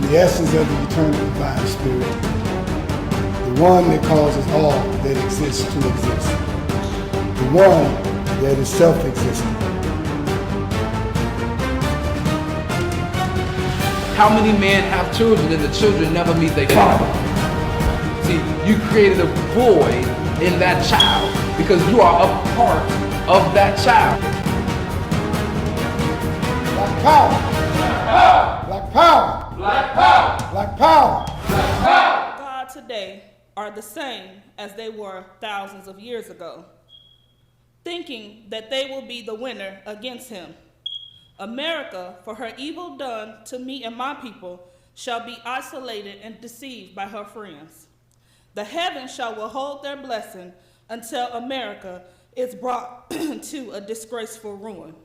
the essence of the eternal divine spirit, the one that causes all that exists to exist, the one that is self-existent. How many men have children and the children never meet their father? See, you created a void in that child because you are a part of that child. Black power! Black power! Black power! Black power! Black power! God today are the same as they were thousands of years ago, thinking that they will be the winner against him. America, for her evil done to me and my people, shall be isolated and deceived by her friends. The heavens shall withhold their blessing until America is brought to a disgraceful ruin.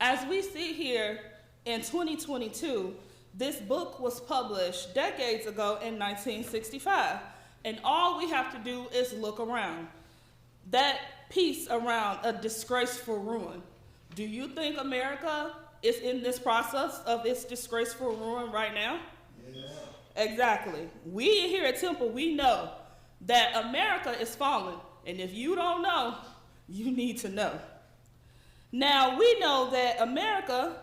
As we see here in 2022, this book was published decades ago in 1965, and all we have to do is look around. That piece around a disgraceful ruin. Do you think America is in this process of its disgraceful ruin right now? Yeah. Exactly. We here at Temple, we know that America is falling, and if you don't know, you need to know. Now, we know that America,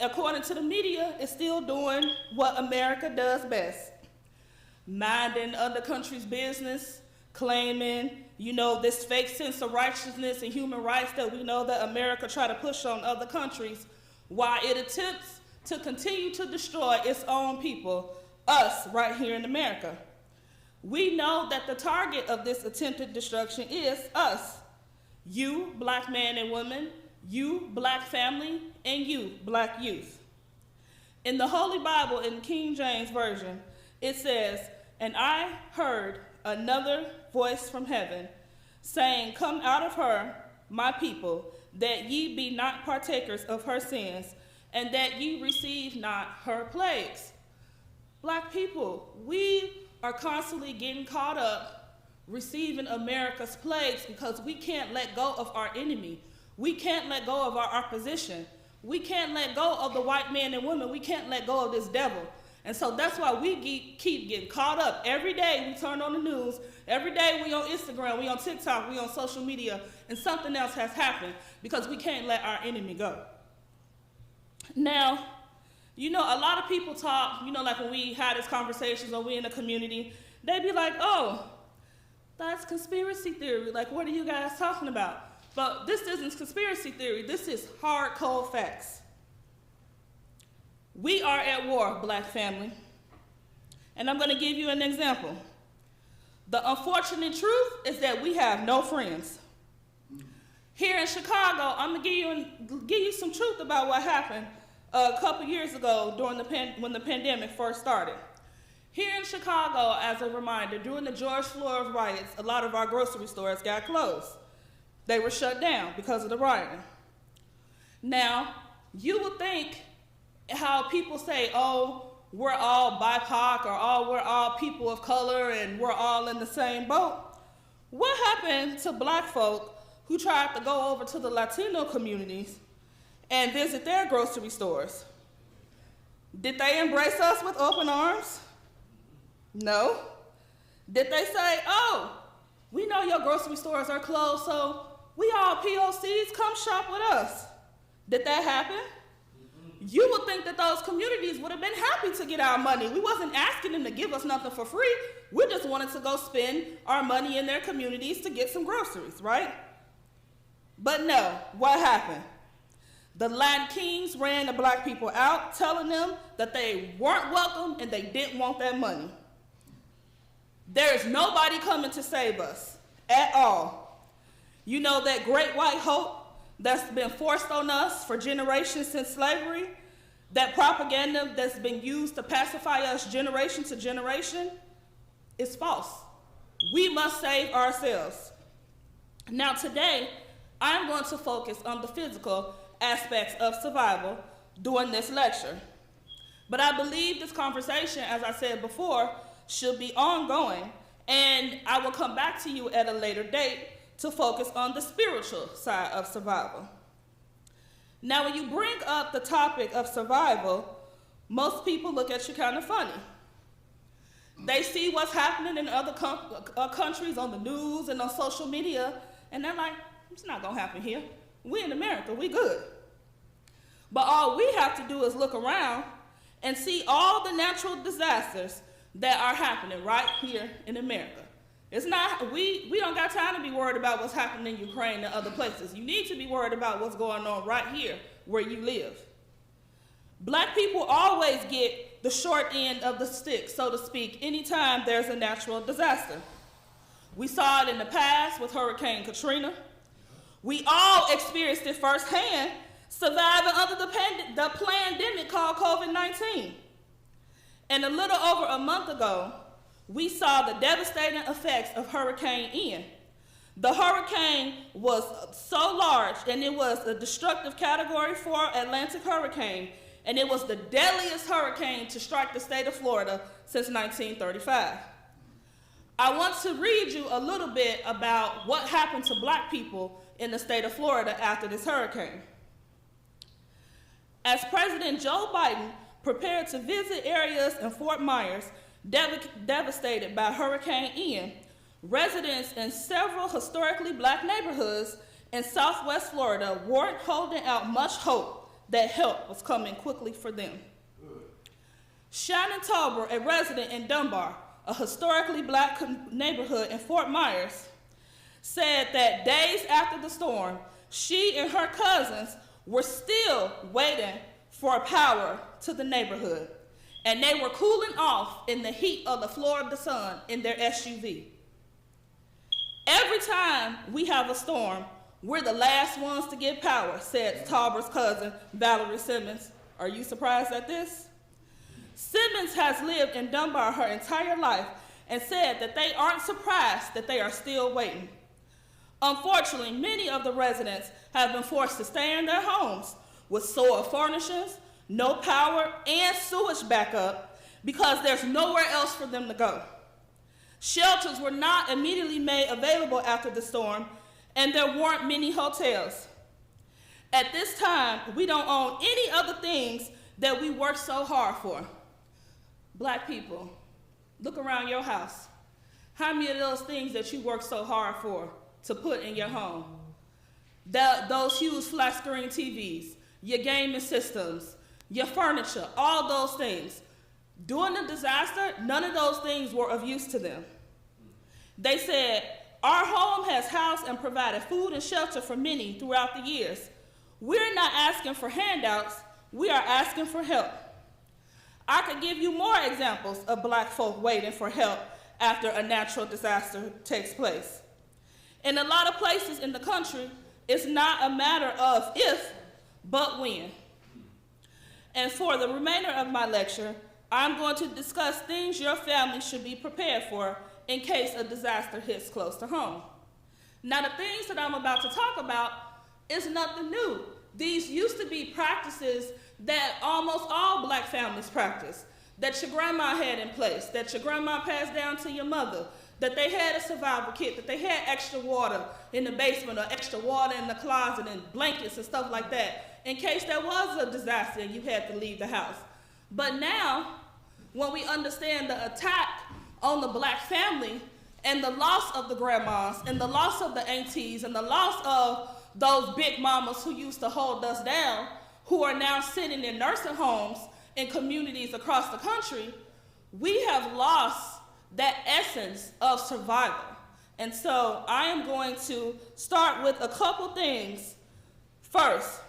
according to the media, is still doing what America does best. Minding other countries' business, claiming, this fake sense of righteousness and human rights that we know that America try to push on other countries, while it attempts to continue to destroy its own people, us right here in America. We know that the target of this attempted destruction is us. You, black man and woman, you, black family, and you, black youth. In the Holy Bible, in King James Version, it says, "And I heard another voice from heaven, saying, Come out of her, my people, that ye be not partakers of her sins, and that ye receive not her plagues." Black people, we are constantly getting caught up receiving America's plagues because we can't let go of our enemy. We can't let go of our opposition. We can't let go of the white man and woman. We can't let go of this devil. And so that's why we keep getting caught up. Every day we turn on the news. Every day we on Instagram, we on TikTok, we on social media, and something else has happened because we can't let our enemy go. Now, a lot of people talk, like when we had these conversations or we in the community, they be like, oh, that's conspiracy theory. Like, what are you guys talking about? But this isn't conspiracy theory. This is hard, cold facts. We are at war, black family. And I'm going to give you an example. The unfortunate truth is that we have no friends. Here in Chicago, I'm going to give you some truth about what happened a couple years ago when the pandemic first started. Here in Chicago, as a reminder, during the George Floyd riots, a lot of our grocery stores got closed. They were shut down because of the rioting. Now, you would think how people say, oh, we're all BIPOC or we're all people of color and we're all in the same boat. What happened to black folk who tried to go over to the Latino communities and visit their grocery stores? Did they embrace us with open arms? No. Did they say, oh, we know your grocery stores are closed, so we all POCs, come shop with us? Did that happen? You would think that those communities would have been happy to get our money. We wasn't asking them to give us nothing for free. We just wanted to go spend our money in their communities to get some groceries, right? But no, what happened? The Latin kings ran the black people out, telling them that they weren't welcome and they didn't want that money. There is nobody coming to save us at all. You know that great white hope that's been forced on us for generations since slavery, that propaganda that's been used to pacify us generation to generation, is false. We must save ourselves. Now today, I'm going to focus on the physical aspects of survival during this lecture. But I believe this conversation, as I said before, should be ongoing, and I will come back to you at a later date to focus on the spiritual side of survival. Now, when you bring up the topic of survival, most people look at you kind of funny. They see what's happening in other countries on the news and on social media, and they're like, it's not gonna happen here. We in America, we good. But all we have to do is look around and see all the natural disasters that are happening right here in America. It's not, we don't got time to be worried about what's happening in Ukraine and other places. You need to be worried about what's going on right here where you live. Black people always get the short end of the stick, so to speak, anytime there's a natural disaster. We saw it in the past with Hurricane Katrina. We all experienced it firsthand, surviving under the pandemic called COVID-19. And a little over a month ago, we saw the devastating effects of Hurricane Ian. The hurricane was so large, and it was a destructive Category 4 Atlantic hurricane, and it was the deadliest hurricane to strike the state of Florida since 1935. I want to read you a little bit about what happened to black people in the state of Florida after this hurricane. As President Joe Biden prepared to visit areas in Fort Myers devastated by Hurricane Ian, residents in several historically black neighborhoods in Southwest Florida weren't holding out much hope that help was coming quickly for them. Shannon Tauber, a resident in Dunbar, a historically black neighborhood in Fort Myers, said that days after the storm, she and her cousins were still waiting for power to the neighborhood, and they were cooling off in the heat of the Florida sun in their SUV. Every time we have a storm, we're the last ones to get power, said Tauber's cousin, Valerie Simmons. Are you surprised at this? Simmons has lived in Dunbar her entire life and said that they aren't surprised that they are still waiting. Unfortunately, many of the residents have been forced to stay in their homes with soiled furnishings, no power, and sewage backup because there's nowhere else for them to go. Shelters were not immediately made available after the storm, and there weren't many hotels. At this time, we don't own any other things that we work so hard for. Black people, look around your house. How many of those things that you work so hard for to put in your home? Those huge flat screen TVs, your gaming systems, your furniture, all those things. During the disaster, none of those things were of use to them. They said, our home has housed and provided food and shelter for many throughout the years. We're not asking for handouts, we are asking for help. I could give you more examples of black folk waiting for help after a natural disaster takes place. In a lot of places in the country, it's not a matter of if, but when. And for the remainder of my lecture, I'm going to discuss things your family should be prepared for in case a disaster hits close to home. Now, the things that I'm about to talk about is nothing new. These used to be practices that almost all black families practice, that your grandma had in place, that your grandma passed down to your mother, that they had a survival kit, that they had extra water in the basement or extra water in the closet and blankets and stuff like that, in case there was a disaster and you had to leave the house. But now, when we understand the attack on the black family and the loss of the grandmas and the loss of the aunties and the loss of those big mamas who used to hold us down, who are now sitting in nursing homes in communities across the country, we have lost that essence of survival. And so I am going to start with a couple things. First,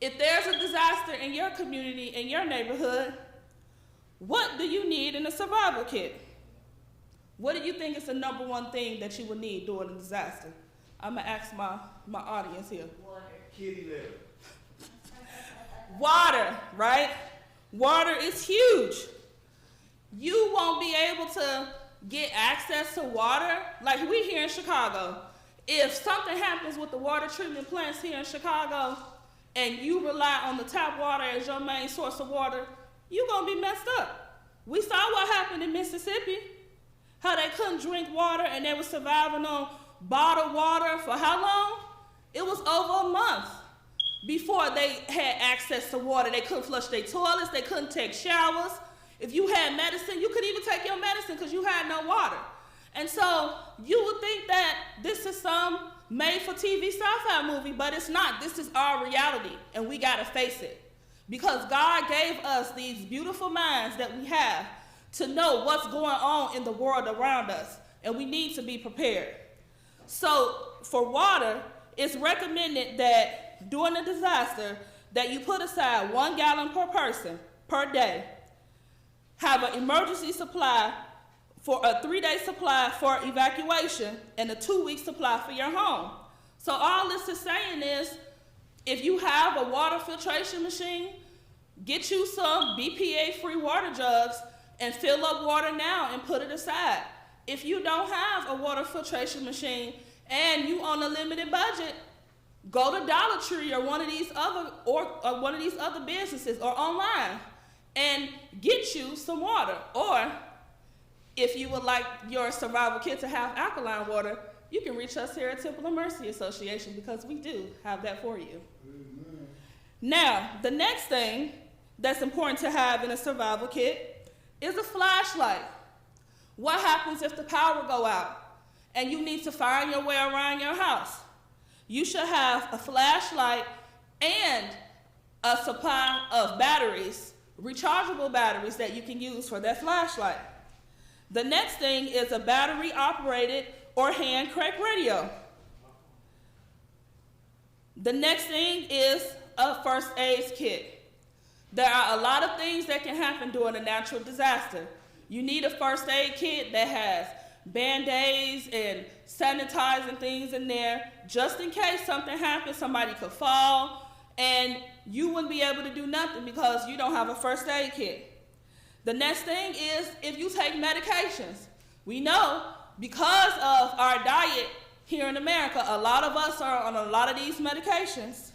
if there's a disaster in your community, in your neighborhood, what do you need in a survival kit? What do you think is the number one thing that you would need during a disaster? I'm gonna ask my audience here. Water. Kitty litter. Water, right? Water is huge. You won't be able to get access to water like we here in Chicago. If something happens with the water treatment plants here in Chicago and you rely on the tap water as your main source of water, you're gonna be messed up. We saw what happened in Mississippi, how they couldn't drink water and they were surviving on bottled water for how long? It was over a month. before they had access to water. They couldn't flush their toilets, they couldn't take showers. If you had medicine, you couldn't even take your medicine because you had no water. And so you would think that this is some made-for-TV sci-fi movie, but it's not. This is our reality, and we gotta face it. Because God gave us these beautiful minds that we have to know what's going on in the world around us, and we need to be prepared. So for water, it's recommended that during a disaster that you put aside 1 gallon per person per day, have an emergency supply for a 3-day supply for evacuation and a 2-week supply for your home. So all this is saying is, if you have a water filtration machine, get you some BPA-free water jugs and fill up water now and put it aside. If you don't have a water filtration machine and you on a limited budget, go to Dollar Tree or one of these other businesses or online and get you some water. Or if you would like your survival kit to have alkaline water, you can reach us here at Temple of Mercy Association because we do have that for you. Amen. Now, the next thing that's important to have in a survival kit is a flashlight. What happens if the power go out and you need to find your way around your house? You should have a flashlight and a supply of batteries, rechargeable batteries that you can use for that flashlight. The next thing is a battery-operated or hand crank radio. The next thing is a first aid kit. There are a lot of things that can happen during a natural disaster. You need a first aid kit that has Band-Aids and sanitizing things in there, just in case something happens. Somebody could fall, and you wouldn't be able to do nothing because you don't have a first aid kit. The next thing is if you take medications. We know because of our diet here in America, a lot of us are on a lot of these medications.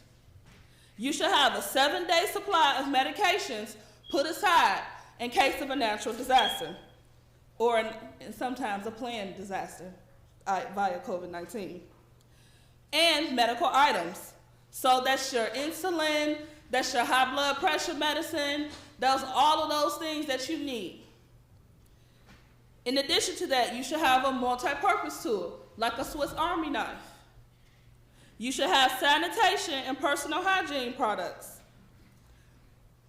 You should have a 7-day supply of medications put aside in case of a natural disaster or in sometimes a planned disaster via COVID-19. And medical items. So that's your insulin, that's your high blood pressure medicine, those all of those things that you need. In addition to that, you should have a multi-purpose tool, like a Swiss Army knife. You should have sanitation and personal hygiene products.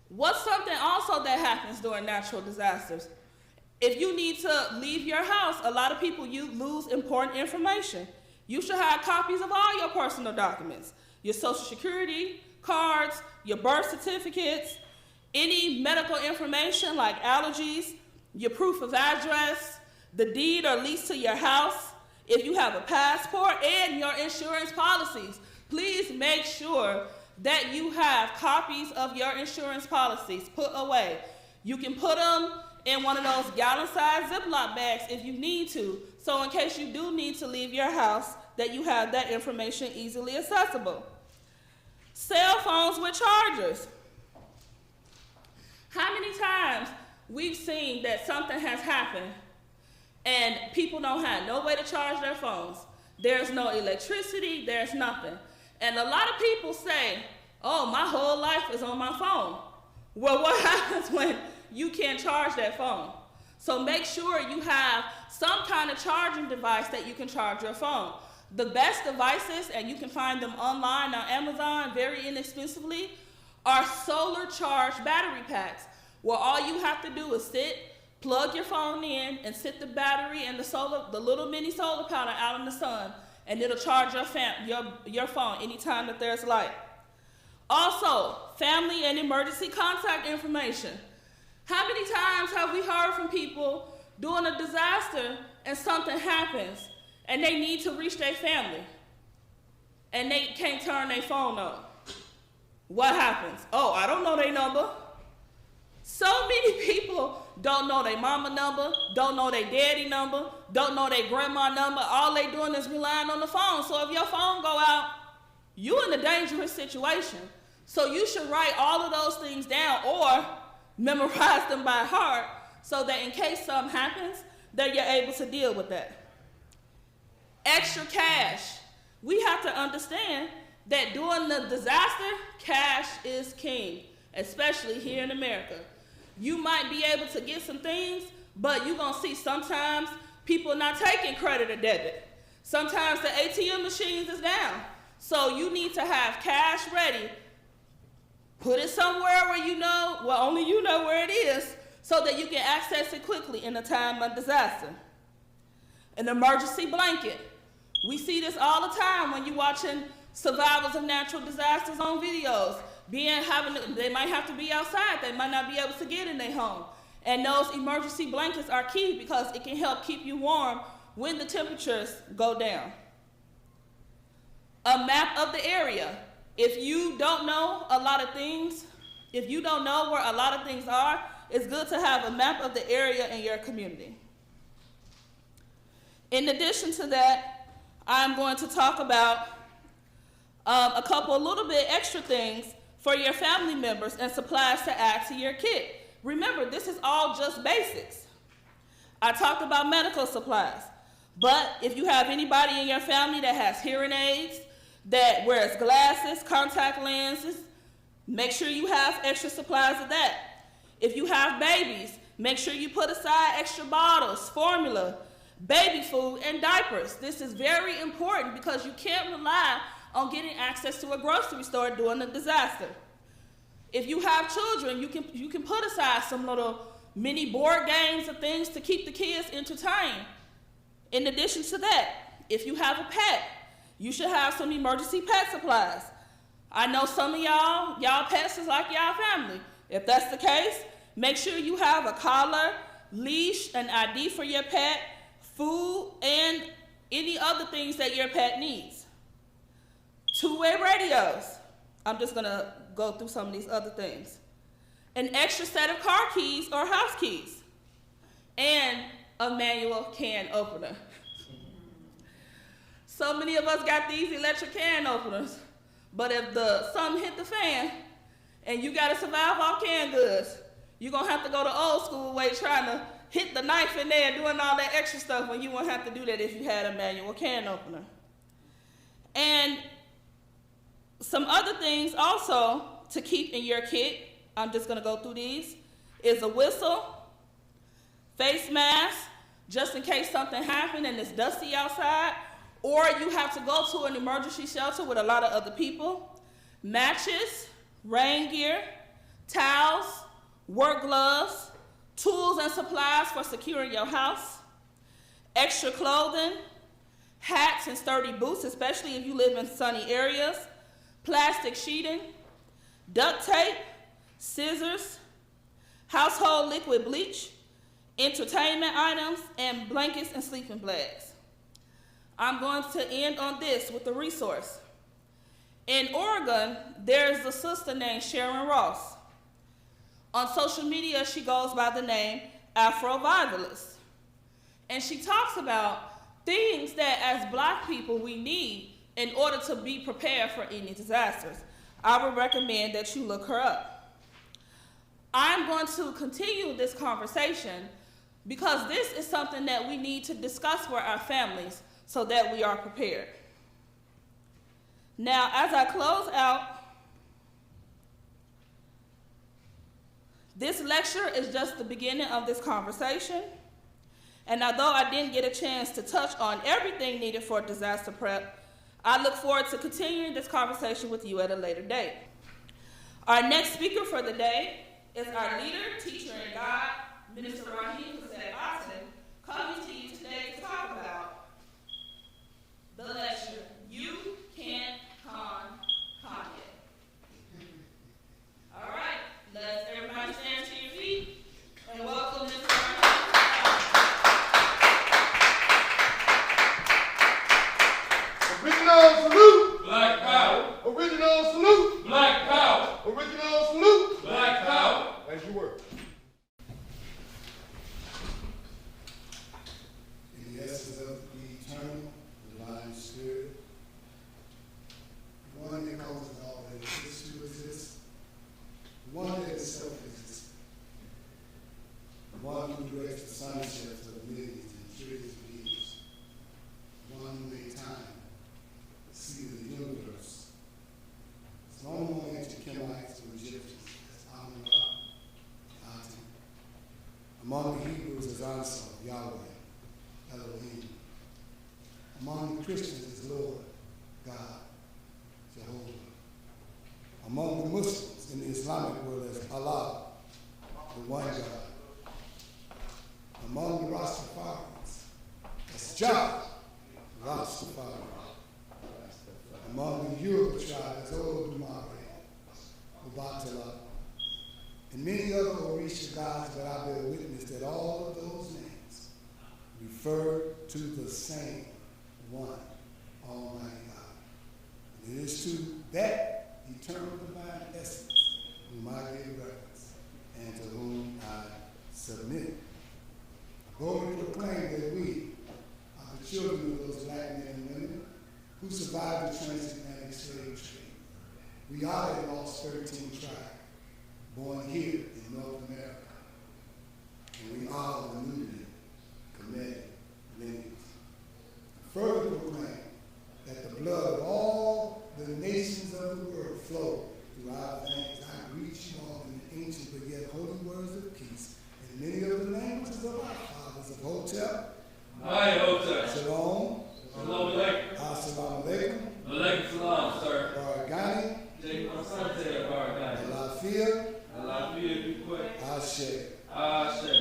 What's something also that happens during natural disasters? If you need to leave your house, a lot of people lose important information. You should have copies of all your personal documents, your Social Security cards, your birth certificates, any medical information like allergies, your proof of address, the deed or lease to your house, if you have a passport, and your insurance policies. Please make sure that you have copies of your insurance policies put away. You can put them in one of those gallon-sized Ziploc bags if you need to, so in case you do need to leave your house, that you have that information easily accessible. Cell phones with chargers. How many times we've seen that something has happened and people don't have no way to charge their phones? There's no electricity, there's nothing. And a lot of people say, oh, my whole life is on my phone. Well, what happens when you can't charge that phone? So make sure you have some kind of charging device that you can charge your phone. The best devices, and you can find them online on Amazon very inexpensively, are solar charged battery packs, where all you have to do is plug your phone in, and sit the battery and the little mini solar panel out in the sun, and it'll charge your phone anytime that there's light. Also, family and emergency contact information. How many times have we heard from people during a disaster and something happens and they need to reach their family and they can't turn their phone on? What happens? Oh, I don't know their number. So many people don't know their mama number, don't know their daddy number, don't know their grandma number. All they doing is relying on the phone. So if your phone go out, you in a dangerous situation. So you should write all of those things down or memorize them by heart so that in case something happens, that you're able to deal with that. Extra cash. We have to understand that during the disaster, cash is king, especially here in America. You might be able to get some things, but you're gonna see sometimes people not taking credit or debit. Sometimes the ATM machines is down. So you need to have cash ready. Put it somewhere where you know, well, only you know where it is, so that you can access it quickly in a time of disaster. An emergency blanket. We see this all the time when you're watching survivors of natural disasters on videos. They might have to be outside. They might not be able to get in their home. And those emergency blankets are key because it can help keep you warm when the temperatures go down. A map of the area. If you don't know a lot of things, if you don't know where a lot of things are, it's good to have a map of the area in your community. In addition to that, I'm going to talk about a couple little bit extra things for your family members and supplies to add to your kit. Remember, this is all just basics. I talked about medical supplies, but if you have anybody in your family that has hearing aids, that wears glasses, contact lenses, make sure you have extra supplies of that. If you have babies, make sure you put aside extra bottles, formula, baby food, and diapers. This is very important because you can't rely on getting access to a grocery store during a disaster. If you have children, you can put aside some little mini board games and things to keep the kids entertained. In addition to that, if you have a pet, you should have some emergency pet supplies. I know some of y'all pets is like y'all family. If that's the case, make sure you have a collar, leash, an ID for your pet, food, and any other things that your pet needs. Two-way radios. I'm just gonna go through some of these other things. An extra set of car keys or house keys. And a manual can opener. So many of us got these electric can openers, but if something hit the fan and you gotta survive off canned goods, you're gonna have to go the old school way trying to hit the knife in there doing all that extra stuff when you won't have to do that if you had a manual can opener. And some other things also to keep in your kit, I'm just gonna go through these, is a whistle, face mask, just in case something happened and it's dusty outside, or you have to go to an emergency shelter with a lot of other people, matches, rain gear, towels, work gloves, tools and supplies for securing your house, extra clothing, hats and sturdy boots, especially if you live in sunny areas, plastic sheeting, duct tape, scissors, household liquid bleach, entertainment items, and blankets and sleeping bags. I'm going to end on this with a resource. In Oregon, there's a sister named Sharon Ross. On social media, she goes by the name Afrovivalist. And she talks about things that as Black people we need in order to be prepared for any disasters. I would recommend that you look her up. I'm going to continue this conversation because this is something that we need to discuss with our families so that we are prepared. Now, as I close out, this lecture is just the beginning of this conversation. And although I didn't get a chance to touch on everything needed for disaster prep, I look forward to continuing this conversation with you at a later date. Our next speaker for the day is our leader, teacher, and God, Minister Rahim Aton, coming to you today to talk about the lecture, You Can't Con Kanye. All right, let's everybody stand to your feet and welcome Mr. Rahim. Original salute! Black power! Original salute! Black power! Original salute! Black power! As you were. In the essence of the eternal, divine spirit, one that causes all that exists to exist, one that is self-existent, one who directs the sunsets of millions and trillions of years, one who made time see the universe Among the Hebrews is Aton, Yahweh, Elohim. Among the Christians is Lord, God, Jehovah. Among the Muslims in the Islamic world is Allah, the one God. Among the Rastafarians, it's Jah, Rastafari. Among the Yoruba tribe is Olodumare, Obatala, and many other Orisha gods, but I bear witness that all of those names refer to the same one, Almighty God. And it is to that eternal divine essence whom I give reverence and to whom I submit. Boldly proclaim that we are the children of those black men and women who survived the transatlantic slave trade. We are a lost 13 tribe, born here in North America. And we are the Nubian, Kemetic lineage. Further proclaim that the blood of all the nations of the world flow through our veins. I greet you all in the ancient but yet holy words of peace in many of the languages of our fathers of Hotep, Hi, Hotep. Shalom, Shalom alaikum. Assalamu alaikum, Alaikum salam, sir. Baragani, Take my son to the bar, Alafia, Allah be if you quick. Ashe. Ashe.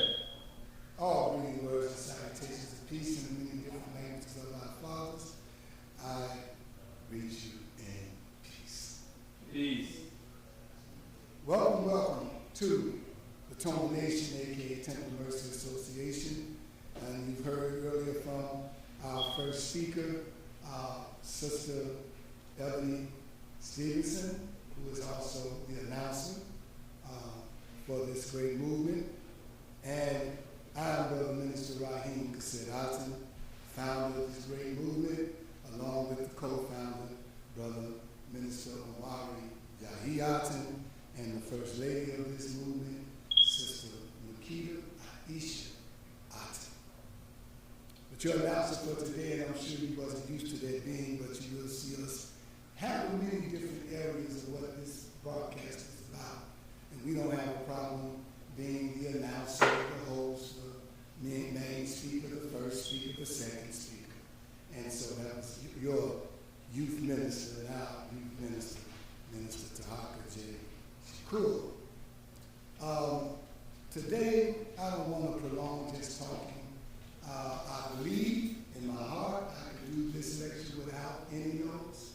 All greeting words and salutations of peace in many different languages of our fathers. I greet you in peace. Peace. Welcome, welcome to the Tonal Nation, aka Temple Mercy Association. And you've heard earlier from our first speaker, Sister Ebony Stevenson, who is also the announcer for this great movement. And I'm Brother Minister Rahim Aton, founder of this great movement, along with the co-founder, Brother Minister Omari Aton, and the First Lady of this movement, Sister Nikita Aisha Aton. But your announcer for today, and I'm sure you wasn't used to that being, but you will see us handle many different areas of what this broadcast is about. And we don't have a problem being the announcer, the host, the main speaker, the first speaker, the second speaker. And so that was your youth minister and our youth minister, Minister Tahaka J. Shakur. Today, I don't want to prolong this talking. I believe in my heart I could do this lecture without any notes,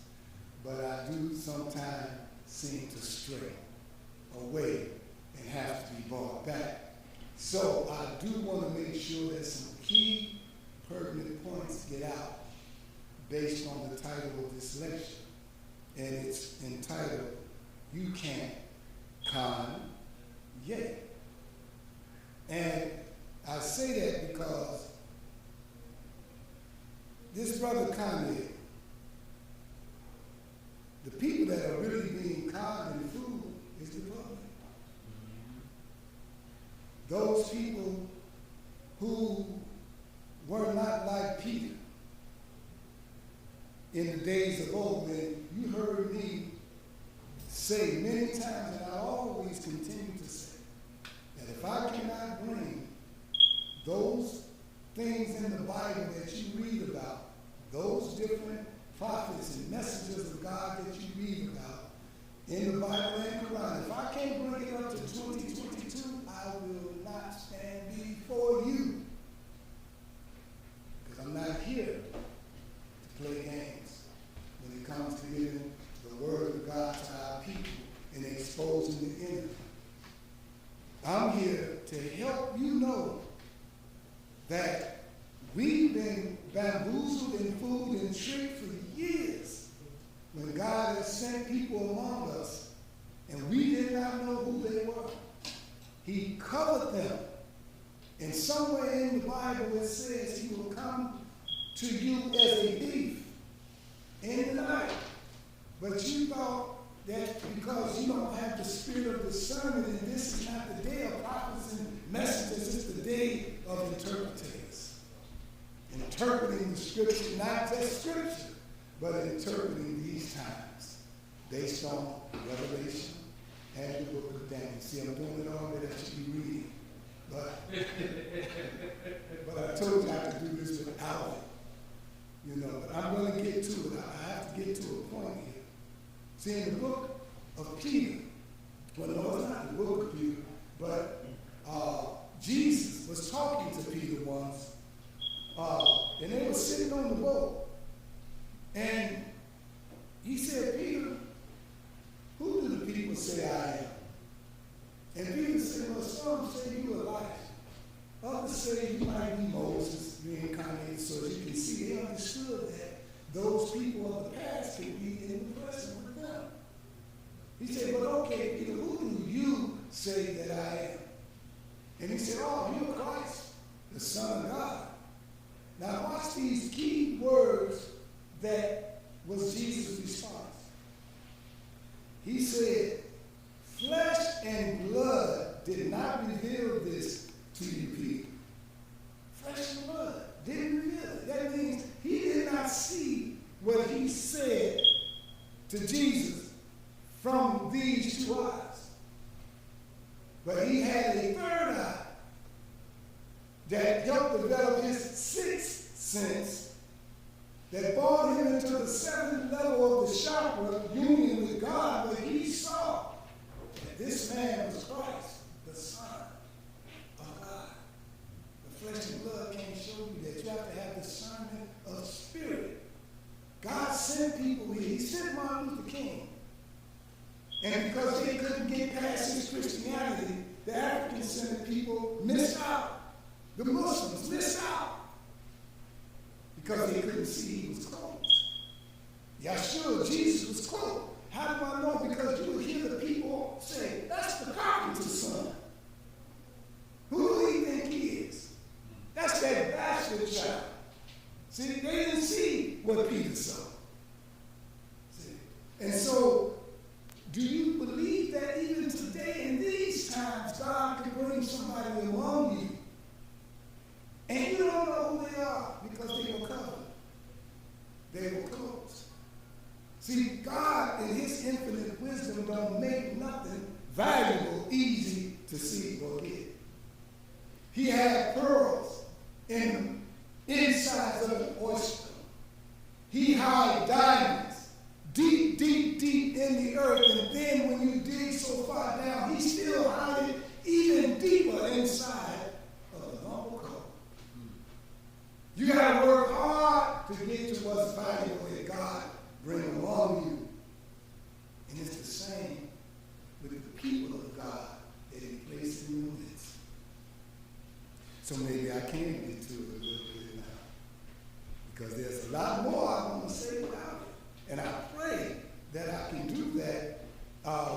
but I do sometimes seem to stray away and have to be brought back. So I do want to make sure that some key pertinent points get out based on the title of this lecture. And it's entitled, You Can't Con Yet. And I say that because this brother Kanye, the people that are really being conned and fooled is the public. Those people who were not like Peter in the days of old, and you heard me say many times, and I always continue to say, that if I cannot bring those things in the Bible that you read about, those different prophets and messengers of God that you read about in the Bible and Quran, if I can't bring it up to 2022, I will not stand before you. Because I'm not here to play games when it comes to giving the word of God to our people and exposing the enemy. I'm here to help you know that we've been bamboozled and fooled and tricked for years when God has sent people among us and we did not know who they were. He covered them. And somewhere in the Bible it says he will come to you as a thief in the night. But you thought that because you don't have the spirit of discernment, and this is not the day of prophets and messengers, it's the day of interpreters. Interpreting the scripture, not just scripture, but interpreting these times based on Revelation and the book of Daniel. See, I'm doing it already, I should be reading. But See, in the book of Peter, well, no, it's not the book of Peter, but Jesus was talking to Peter once, and they were sitting on the boat, and he said, Peter, who do the people say I am? And Peter said, well, some say you Elijah. Others say you might be Moses reincarnated. So as you can see, they understood that those people of the past could be in the present with them. He said, but okay, Peter, who do you say that I am? And he said, oh, you're Christ, the Son of God. Now watch these key words that was Jesus' response. He said, flesh and blood did not reveal this to you, Peter. Flesh and blood didn't reveal it. That means he did not see what he said to Jesus from these two eyes. But he had a third eye that helped develop his sixth sense that brought him into the seventh level of the chakra union with God, where he saw that this man was Christ, the Son of God. The flesh and blood can't show you that. You have to have discernment of spirit. God sent people here. He sent Martin Luther King. And because they couldn't get past his Christianity, the African-centered people missed out. The Muslims missed out. Because they couldn't see he was clothed. Yeshua, Jesus was clothed. How do I know? Because you will hear the people say, that's the carpenter's son. Who do you think he is? That's that bastard child. See, they didn't see what Peter saw. See? And so, do you believe that even today in these times, God can bring somebody among you and you don't know who they are because they were covered. They were closed. See, God in his infinite wisdom don't make nothing valuable easy to see or get. He had pearls in the insides of an oyster. He hid diamonds deep, deep, deep in the earth. And then when you dig so far down, he still hid it even deeper inside of a lump of coal. You got to work hard to get to what's valuable that God bring among you. And it's the same with the people of God that he placed in your midst. So maybe I can get to it a little bit now. Because there's a lot more I want to say about it. And I pray that I can do that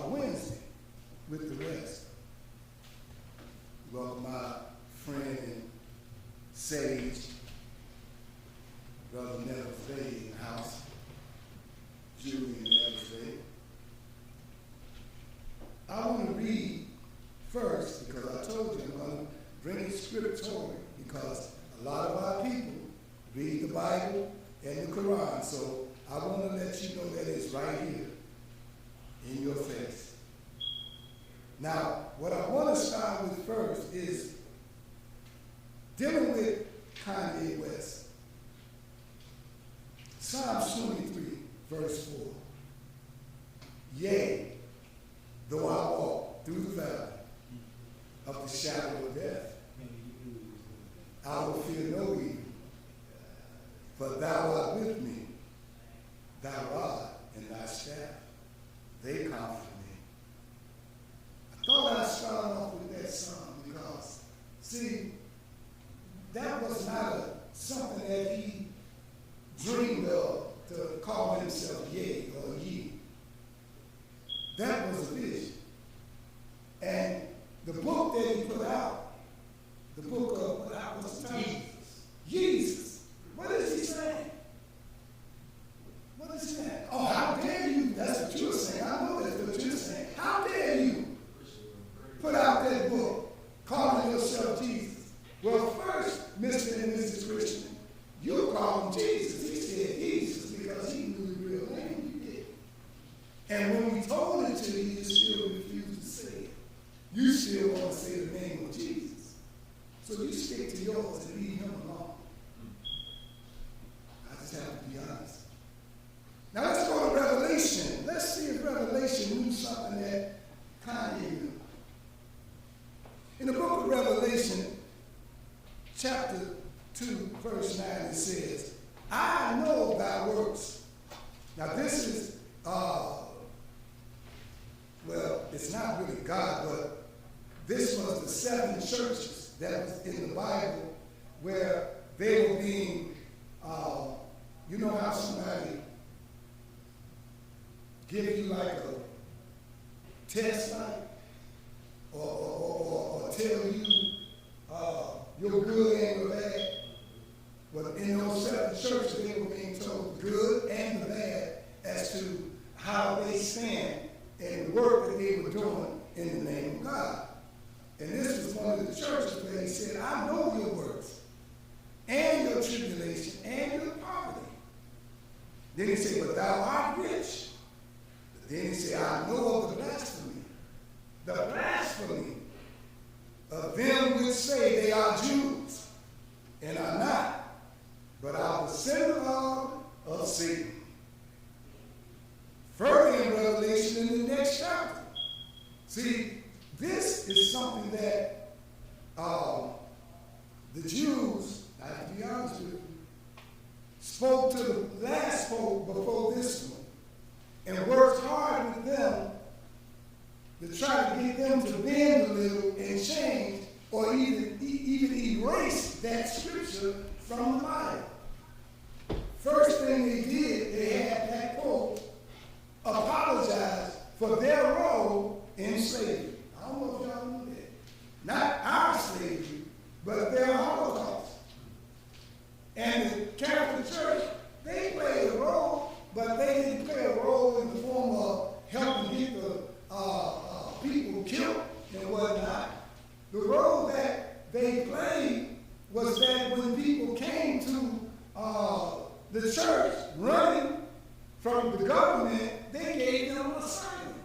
Wednesday with the rest. Welcome my friend and sage, Brother Neville Fay in the house. Julian Neville Fay. I want to read first, because I told you I'm going to bring a scriptorium, because a lot of our people read the Bible and the Quran. So I want to let you know that it's right here in your face. Now, what I want to start with first is dealing with Kanye West. Psalms 23, verse 4. Yea, though I walk through the valley of the shadow of death, I will fear no evil, for thou art with me. Thy rod and thy staff, they comfort me. I thought I'd start off with that song because, see, that was not something that he dreamed of to call himself Yea or Ye. That was a vision. And the book that he put out, the book of, what's the title? Jesus. What is he saying? What is that? Oh, how dare you? That's what you're saying. I know that's what you're saying. How dare you put out that book calling yourself Jesus? Well, first, Mr. and Mrs. Christian, you call him Jesus. He said Jesus because he knew the real name. You did. And when we told it to you, you still refused to say it. You still want to say the name of Jesus. So you stick to yours and leave him alone. I just have to be honest. Now let's go to Revelation. Let's see if 2, verse 9, it says, I know thy works. Now this is, well, it's not really God, but this was the 7 churches that was in the Bible where they were being, you know how somebody give you like a test like, or tell you you're good and you're bad. But in those 7 churches, they were being told the good and the bad as to how they stand in the work that they were doing in the name of God. And this was one of the churches where he said, I know your works and your tribulation and your poverty. Then he said, but thou art rich. But then he said, I know of the blasphemy of them which say they are Jews and are not, but are the synagogue of Satan. Further in Revelation in the next chapter. See, this is something that the Jews, I have to be honest with you, spoke to the last pope before this one and worked hard with them to try to get them to bend a little and change or even erase that scripture from the Bible. First thing they did, they had that pope apologize for their role in slavery. I don't know if y'all knew that. Not our slavery, but their Holocaust. And the Catholic Church, they played a role, but they didn't play a role in the form of helping get the people killed and whatnot. The role that they played was that when people came to the church running from the government, they gave them asylum.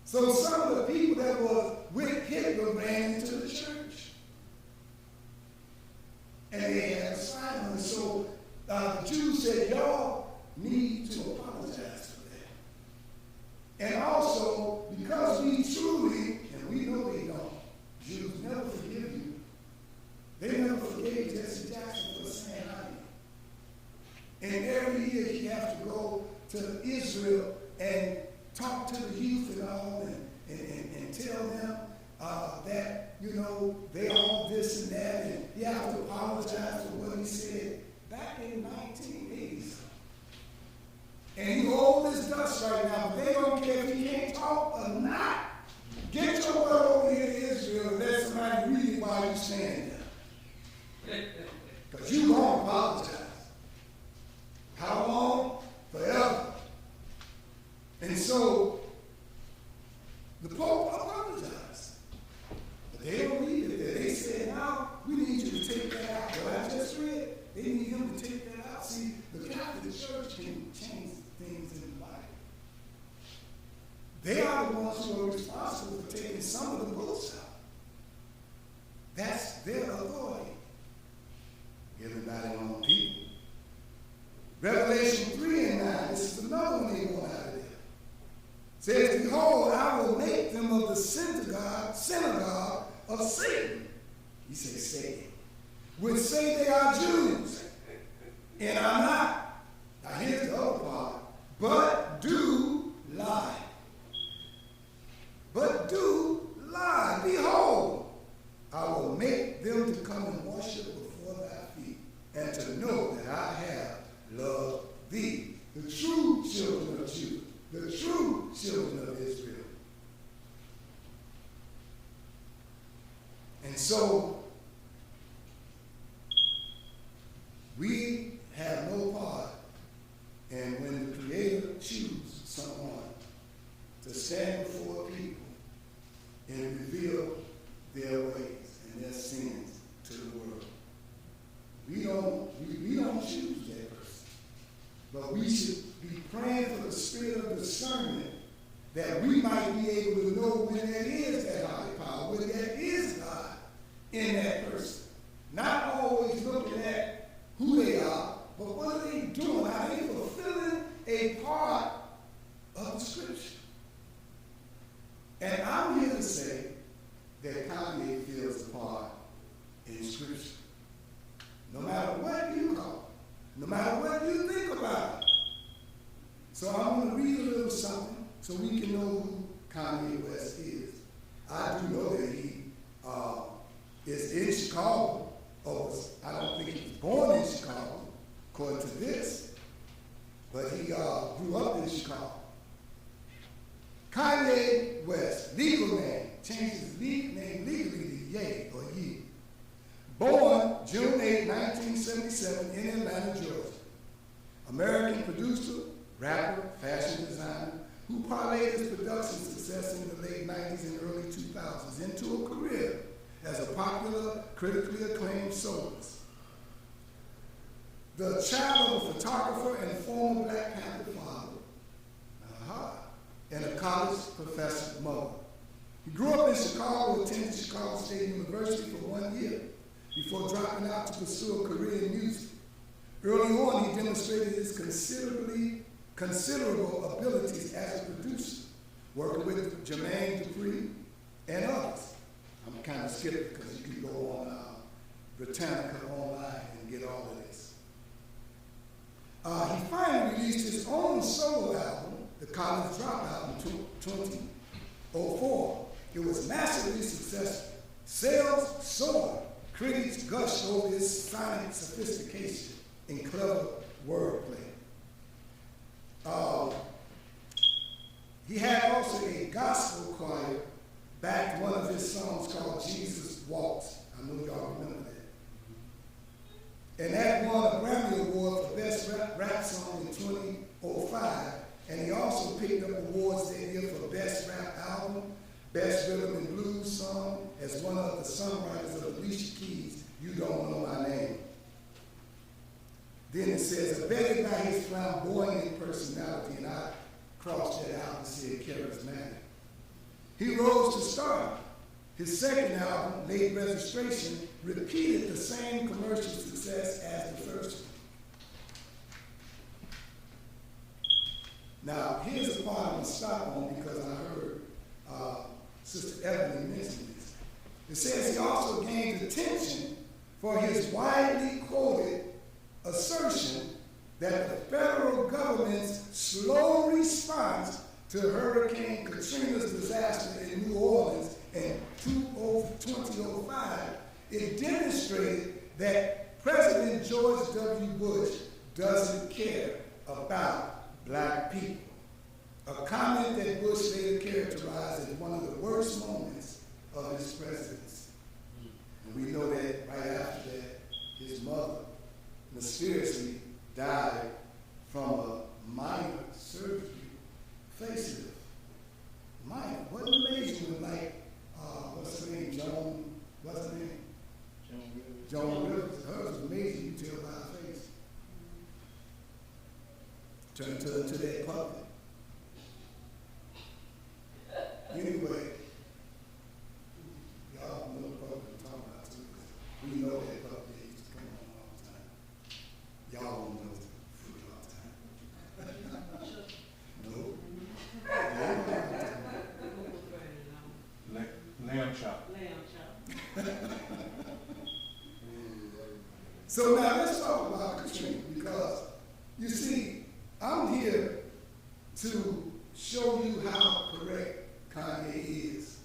So some of the people that was with Hitler ran into the church. And they had asylum. And so the Jews said, y'all need to apologize for that. And also, because we truly, and we know they don't, Jews never forgive you. They never forgave Jesse Jackson for saying honey. And every year he has to go to Israel and talk to the youth and all and tell them that, you know, they all this and that, and he has to apologize for what he said back in 1980s. And he holds his dust right now, but they don't care if he can't talk or not. Get your butt over here to Israel and let somebody read it while you stand there. Because you won't apologize. How long? Forever. And so, the Pope apologized. But they don't read it there. They said, now, we need you to take that out. What I just read, they need him to take that out. See, the Catholic Church can change things in the Bible. They are the ones who are responsible for taking some of the books out. That's their authority. Given by their own people. Revelation 3 and 9, this is another one they want out of there. Says, behold, I will make them of the synagogue of Satan. He says Satan. Which say they are Jews, and are not. Now here's the other part. But do lie. But do lie. Behold, I will make them to come and worship before thy feet, and to know that I have loved thee, the true children of Judah, the true children of Israel. And so, we have no part in when the Creator chooses someone to stand before people and reveal their ways and their sins to the world. We don't choose that person. But we should be praying for the spirit of discernment that we might be able to know when there is that higher power, when there is God in that person. Not always looking at who they are, but what are they doing? Are they fulfilling a part of the scripture? And I'm here to say that Kanye feels a part in scripture. no matter what you call it, no matter what you think about it. So I'm going to read a little something so we can know who Kanye West is. I do know that he is in Chicago. I don't think he was born in Chicago, according to this, but he grew up in Chicago. Kanye West, legal name, changed his name legally to Ye or Ye. Born June 8, 1977 in Atlanta, Georgia. American producer, rapper, fashion designer, who parlayed his production success in the late 90s and early 2000s into a career as a popular, critically acclaimed soloist. The child of a photographer and former Black Panther father, and a college professor mother. He grew up in Chicago, attended Chicago State University for 1 year before dropping out to pursue a career in music. Early on, he demonstrated his considerable abilities as a producer, working with Jermaine Dupri and others. I'm kind of skipping because you can go on Britannica online and get all of this. He finally released his own solo album, The College Dropout, in 2004. It was massively successful. Sales soared. Critics gushed over his sonic sophistication and clever wordplay. He had also a gospel choir backed one of his songs called Jesus Walks. I know y'all remember that. And that won a Grammy Award for Best Rap Song in 2005. And he also picked up awards that year for Best Rap Album, Best Rhythm and Blues Song, as one of the songwriters of Alicia Keys' You Don't Know My Name. Then it says, abetted by his flamboyant personality, and I crossed that out and said charismatic. He rose to stardom. His second album, Late Registration, repeated the same commercial success as the first one. Now, here's the part I'm going to stop on because I heard Sister Evelyn mention this. It says he also gained attention for his widely quoted assertion that the federal government's slow response to Hurricane Katrina's disaster in New Orleans in 2005, it demonstrated that President George W. Bush doesn't care about black people. A comment that Bush later characterized as one of the worst moments of his presidency. And we know that right after that, his mother mysteriously died from a minor surgery facelift. Minor. Wasn't amazing when, like, what's her name? What's her name? Joan Rivers. Hers was amazing, you tell by her face. Turned to that puppet. Anyway, y'all know the puppet I'm talking about too. We know that puppet used to come on all the time. Y'all won't know food all the time. No. Lamb chop. So now let's talk about Katrina, because you see, I'm here to show you how correct Kanye is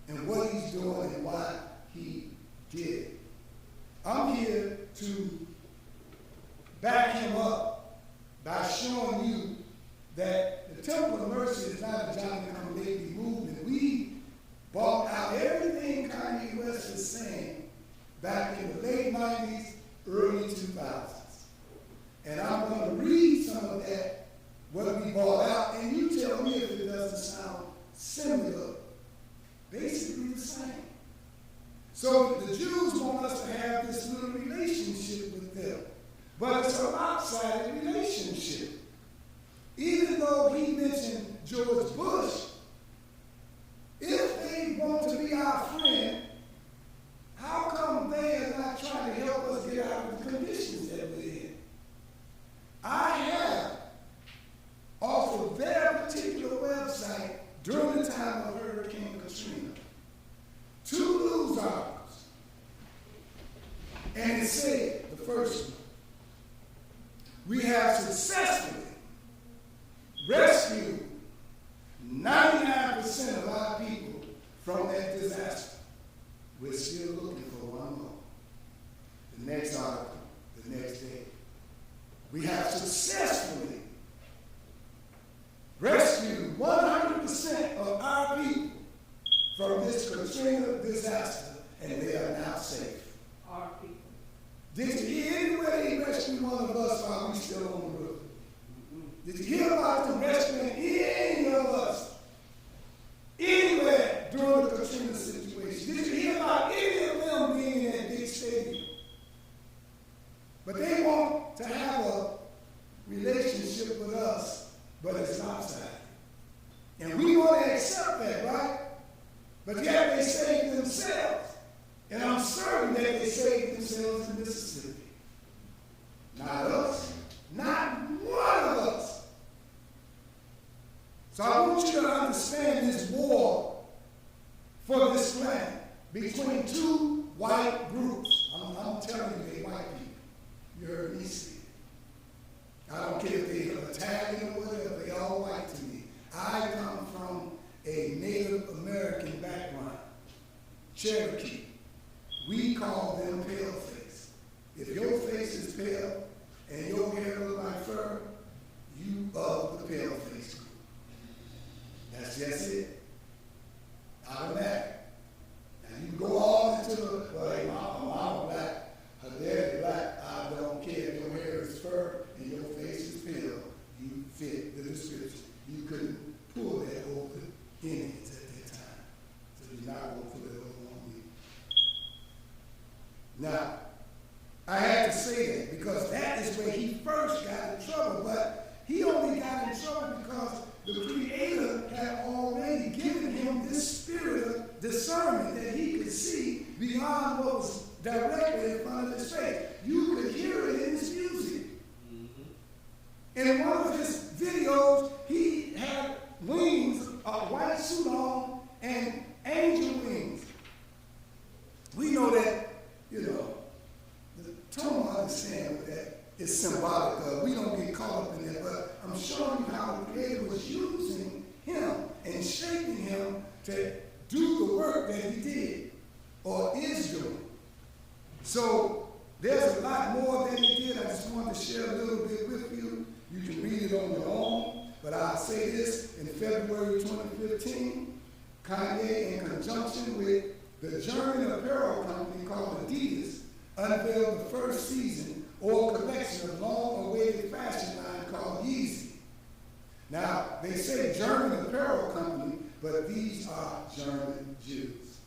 and what he's doing and why he did it. I'm here to back him up by showing you that the Temple of Mercy is not a Johnny-come-lately movement. We bought out everything Kanye West is saying back in the late 90s, early 2000s. And I'm going to read some of that, what we bought out, and you tell me if it doesn't sound similar, basically the same. So the Jews want us to have this little relationship with them, but it's a lopsided relationship. Even though he mentioned George Bush, if they want to be our friend, how come they are not trying to help us get out of the conditions that we're in? I have, off of their particular website, during the time of Hurricane Katrina, 2 news articles. And it said, We're still looking for one more. The next article, the next day. We have successfully rescued 100% of our people from this Katrina disaster, and they are now safe. Our people. Did you hear anywhere they rescued one of us while we still on the roof? Did you hear about them rescuing any of us anywhere during the Katrina situation? Did you hear about any of them being in that big stadium? But they want to have a relationship with us, but it's lopsided. And we want to accept that, right? But yet they saved themselves. And I'm certain that they saved themselves in Mississippi. Not us. Not one of us. So I want you to understand this war for this land between two white groups. I'm telling you, they're white people. You heard me say it. I don't care if they're Italian or whatever, they all white to me. I come from a Native American background, Cherokee. We call them pale face. If your face is pale and your hair looks like fur, you of the pale face group. That's just it. Automatic. Now you can go on into the, well, hey, mama black, her daddy black, I don't care. If your hair is fur and your face is pale, you fit the description. You couldn't pull that over Indians at that time. So you're not going to put it over on me. Now, I had to say that because that is where he first got in trouble, but he only got in trouble because the Creator had already given him this spirit of discernment that he could see beyond what was directly in front of his face. You could hear it in his music. And in one of his videos, he had wings, a white suit on, and angel wings. We know that, Tom understand what that is symbolic of. We don't get caught up in that, but I'm showing you how the Creator was using him and shaping him to do the work that he did or is doing. So there's a lot more that he did. I just wanted to share a little bit with you. You can read it on your own, but I'll say this: in February 2015, Kanye, in conjunction with the German apparel company called Adidas, unveiled the first season or collection of long-awaited fashion line called Yeezy. Now, they say German apparel company, but these are German Jews.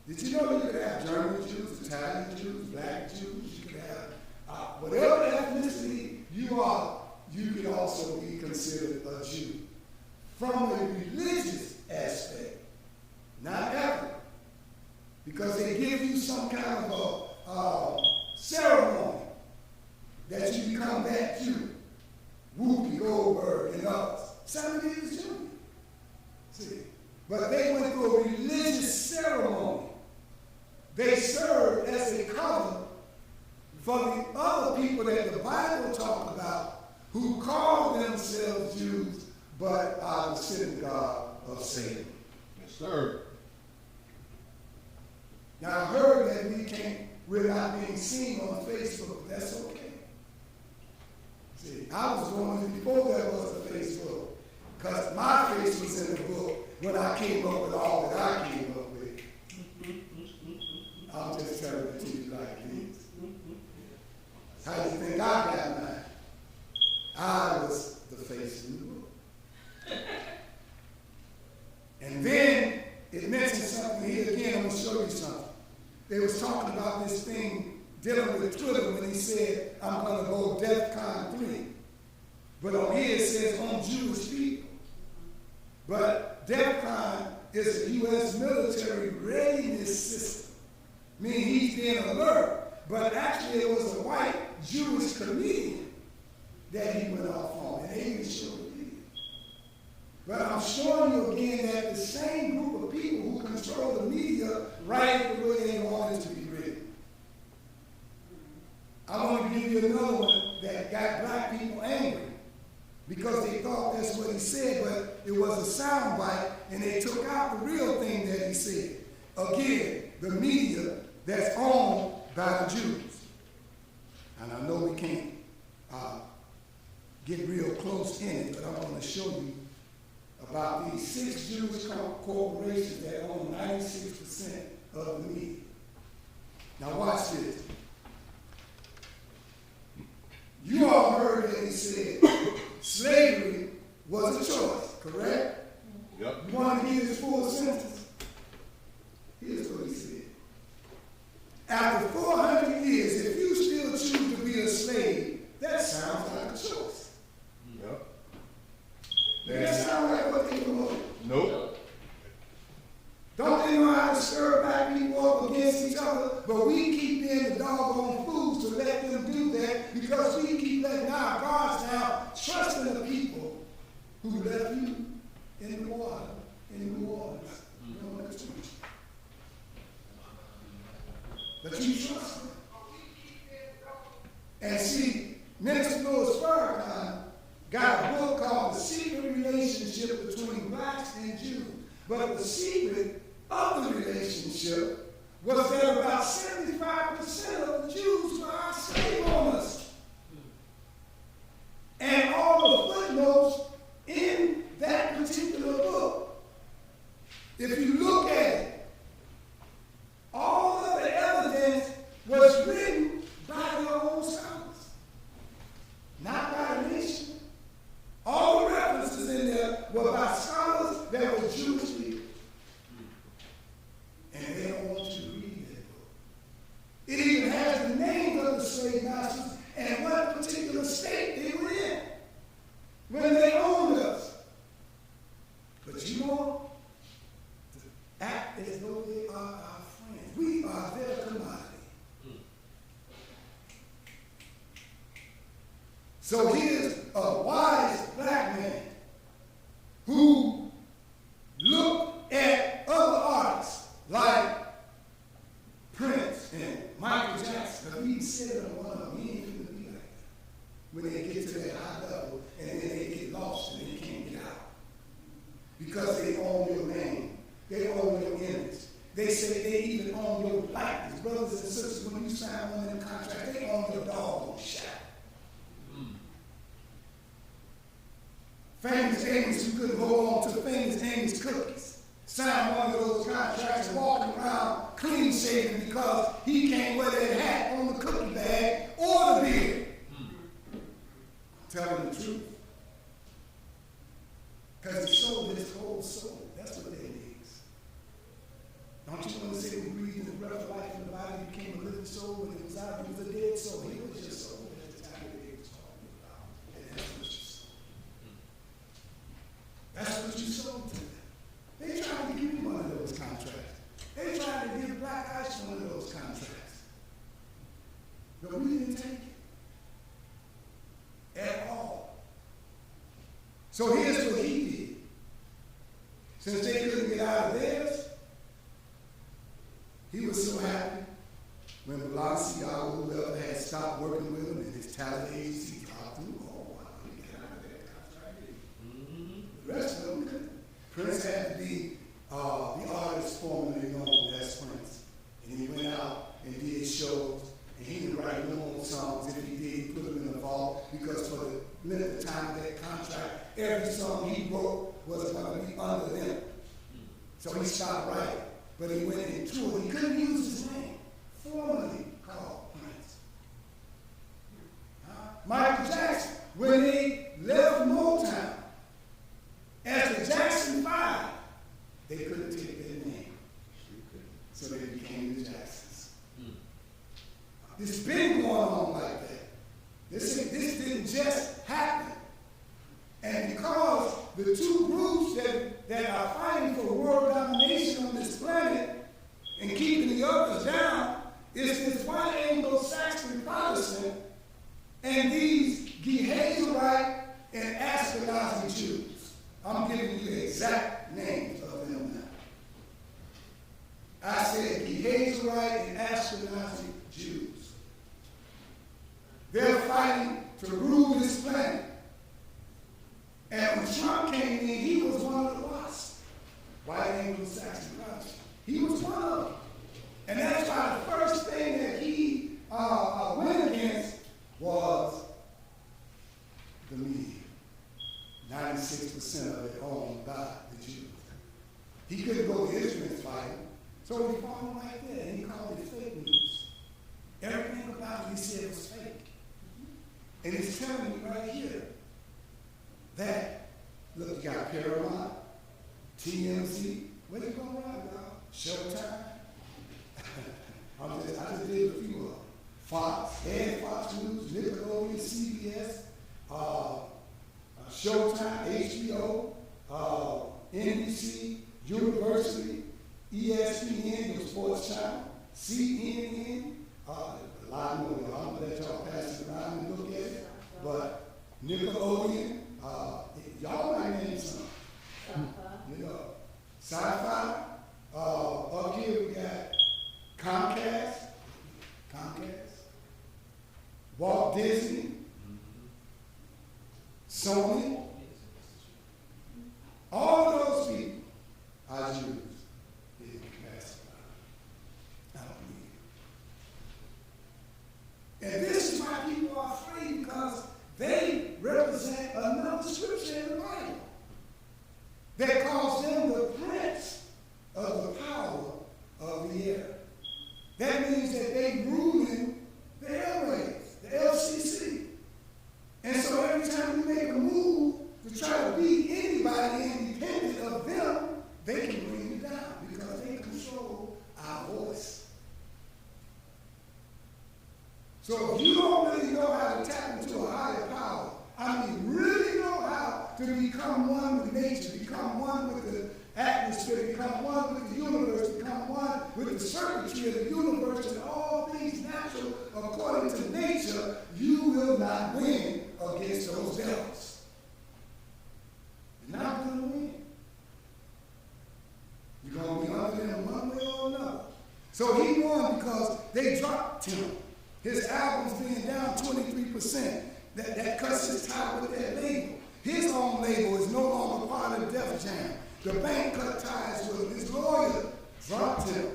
Did you know you could have German Jews, Italian Jews, black Jews? You could have whatever ethnicity you are, you could also be considered a Jew. From a religious aspect, not ever. Because they give you some kind of a ceremony that you become that Jew. Whoopi Goldberg and others. Some of these Jews. See? But they went through a religious ceremony. They served as a cover for the other people that the Bible talks about who call themselves Jews but are the synagogue of Satan. Yes, sir. Now, I heard that we're not being seen on Facebook. That's okay. See, I was going before there was a Facebook, because my face was in the book when I came up with all that I came up with. I'm just telling it to you like this. How do you think I got mine? I was the face in the book. And then it mentioned something here again. I'm going to show you something. They was talking about this thing dealing with Twitter when he said, I'm going to go DEFCON 3. But on here it says on Jewish people. But DEFCON is a U.S. military readiness system, meaning he's being alert. But actually it was a white Jewish comedian that he went off on, and they even showed it. But I'm showing you again that the same group of people who control the media write the way they want it to be written. I want to give you another one that got black people angry because they thought that's what he said, but it was a soundbite, and they took out the real thing that he said. again, the media that's owned by the Jews. And I know we can't get real close in it, but I want to show you about these 6 Jewish corporations that own 96% of the media. Now watch this. You all heard that he said slavery was a choice, correct? Yep. You want to give his full sentence? Here's what he said. After 400 years, if you still choose to be a slave, that sounds like a choice. Yep. Does that sound like what they promote? Nope. Don't they know how to stir black people up against each other? But we keep being the doggone fools to let them do that because we keep letting our guards down, trusting the people who left you in the water in New Orleans. You know that's true. But you trust them. And see, Minister Louis Farrakhan got a book called The Secret Relationship Between Blacks and Jews. But the secret of the relationship was that about 75% of the Jews were our slave owners. And all the footnotes in that particular book, if you look at it, all of the evidence was written by their own scholars, not by the nation. All the references in there were by scholars that were Jewish people. And they don't want you to read that book. It even has the names of the slave masters and what particular state they were in when they owned us. But you want to act as though they are our friends. We are their commodity. So here's a wise black man who looked at other artists like Prince and Michael Jackson. Because we said on one of them, he ain't going to be like that. When they get to that high level and then they get lost and they can't get out. Because they own your name. They own your image. They say they even own your likeness. Brothers and sisters, when you sign one of them contracts, they own your doggone shop. Famous Amos, who couldn't hold on to Famous Amos cookies, signed one of those contracts and walking around clean shaven because he can't wear that hat on the cookie bag or the beard. Telling the truth. Because he sold his whole soul. That's what that is. Don't you want to say we breathed the breath of life in the body became a living soul when it was out, it was a dead soul. He was just soul at the time that they was talking about. And that's what you sold. That's what you sold to them. They tried to give you one of those contracts. They tried to give Black Ice one of those contracts. But we didn't take it. At all. So here's what he did. Since they couldn't get out of theirs, he was so happy when Balanciaga, whoever had stopped working with him, and his talent agency dropped him. Oh, wow, he got out of that contract. The rest of them couldn't. Prince had to be the artist formerly known as Prince. And he went out and did shows, and he didn't write no more songs. If he did, he put them in the vault, because for the length of time of that contract, every song he wrote was going to be under them. So he stopped writing. But he went and toured. He couldn't use his name, formerly called Prince. Michael Jackson, when they left Motown, as the Jackson 5, they couldn't take their name. So they became the Jacksons. It's been going on like that. This didn't just happen. And because the two groups that are fighting for world domination on this planet and keeping the others down is this white Anglo-Saxon Protestant and these Gehazi and Ashkenazi Jews. I'm giving you the exact names of them now. I said Gehazi and Ashkenazi Jews. They're fighting to rule this planet. And when Trump came in, he was one of the wasps, white Anglo-Saxon Protestants. He was one of them. And that's why the first thing that he went against was the media. 96% of it owned by the Jews. He couldn't go to Israel's fighting, so he fought him like that, and he called it fake news. Everything about it he said was fake. And he's telling you right here that, look, you got Paramount, TMZ, where you going around, y'all? Showtime. I just did a few of them. Fox, and Fox News, Nickelodeon, CBS, Showtime, HBO, NBC, University, ESPN, your sports channel, CNN, a lot more. I'm going to let y'all pass it around and look at it. But Nickelodeon, y'all might name some. You know, Sci-Fi. Up here we got Comcast, Walt Disney, Sony. All of those people are Jews. I don't need it. And this is why people are afraid, because they represent another scripture in the Bible that calls them the prince of the power of the air. That means that they ruling the airways, the LCC. And so every time you make a move to try to beat anybody independent of them, they can bring you down because they control our voice. So if you don't really know how to tap into a higher power, really know how to become one with nature, become one with the atmosphere, become one with the universe, become one with the circuitry of the universe and all things natural according to nature, you will not win against those devils. You're not going to win. You're going to be under them one way or another. So he won because they dropped him. His album's being down 23%. That cuts his tie with that label. His own label is no longer part of Def Jam. The bank cut ties with him. His lawyer dropped him.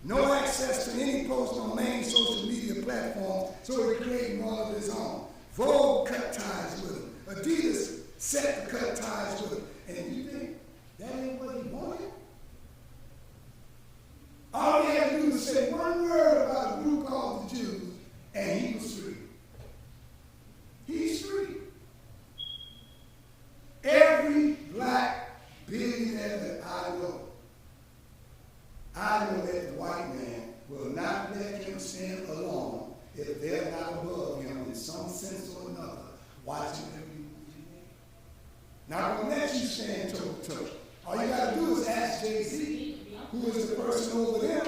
No access to any post on main social media platforms, so he created one of his own. Vogue cut ties with him. Adidas set to cut ties with him. And you think that ain't what he wanted? All he had to do was say one word about a group called the Jews, and he was free. He's free. Every black billionaire that I know that the white man will not let him stand alone if they're not above him in some sense or another, watching every move he makes. Not going to let you stand toe to toe. All you got to do is ask Jay-Z, who is the person over there,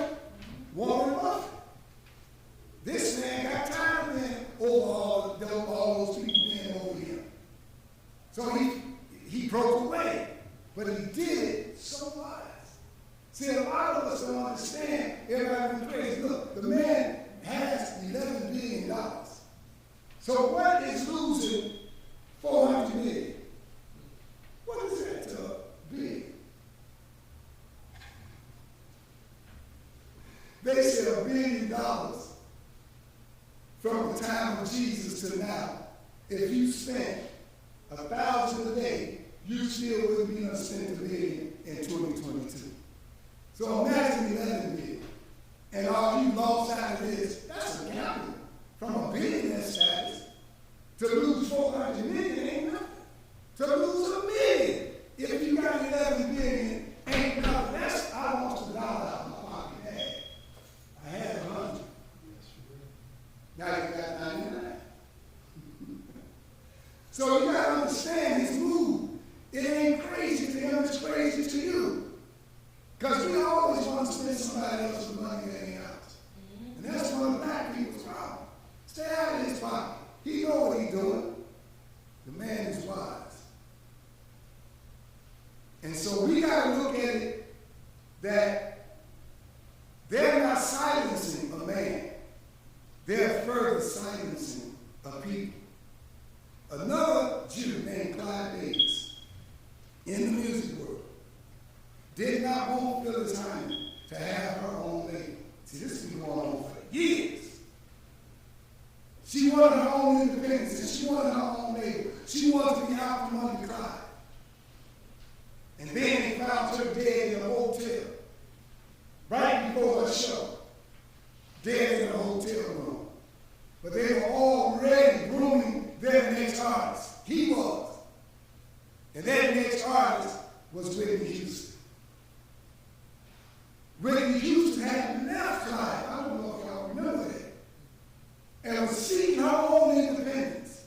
Warren Buffett. This man got tired of being over all those people being over him. So he broke away, but he did it so wise. See, a lot of us don't understand. Everybody crazy. Look, the man has $11 billion. So what is losing $400 million? What is that to a billion? They said $1 billion from the time of Jesus to now. If you spent 1,000 a day, you still wouldn't be able to spend $1 billion in 2022. So imagine 11 billion. And all you lost out of this, that's a gambling from a billionaire status. To lose 400 million ain't nothing. To lose $1 million, if you got 11 billion, ain't nothing. That's almost $1 out of my pocket. I had 100. Now you got 99. So you got to understand his move. It ain't crazy to him, it's crazy to you. Because we always want to spend somebody else's money that ain't ours. And that's one of black people's problems. Stay out of his pocket. He know what he's doing. The man is wise. And so we got to look at it that they're not silencing a man. They're further silencing a people. Another Jew named Clive Davis in the music world did not want Phyllis Hyman See, this has been going on for years. She wanted her own independence, and she wanted her own neighbor. She wanted to be out from under God. And then they found her dead in a hotel, right before her show, dead in a hotel room. But they were already grooming their next artist. He was. And that next artist was Whitney Houston. Whitney Houston had left Clyde. I don't know if y'all remember that. And was seeking her own independence.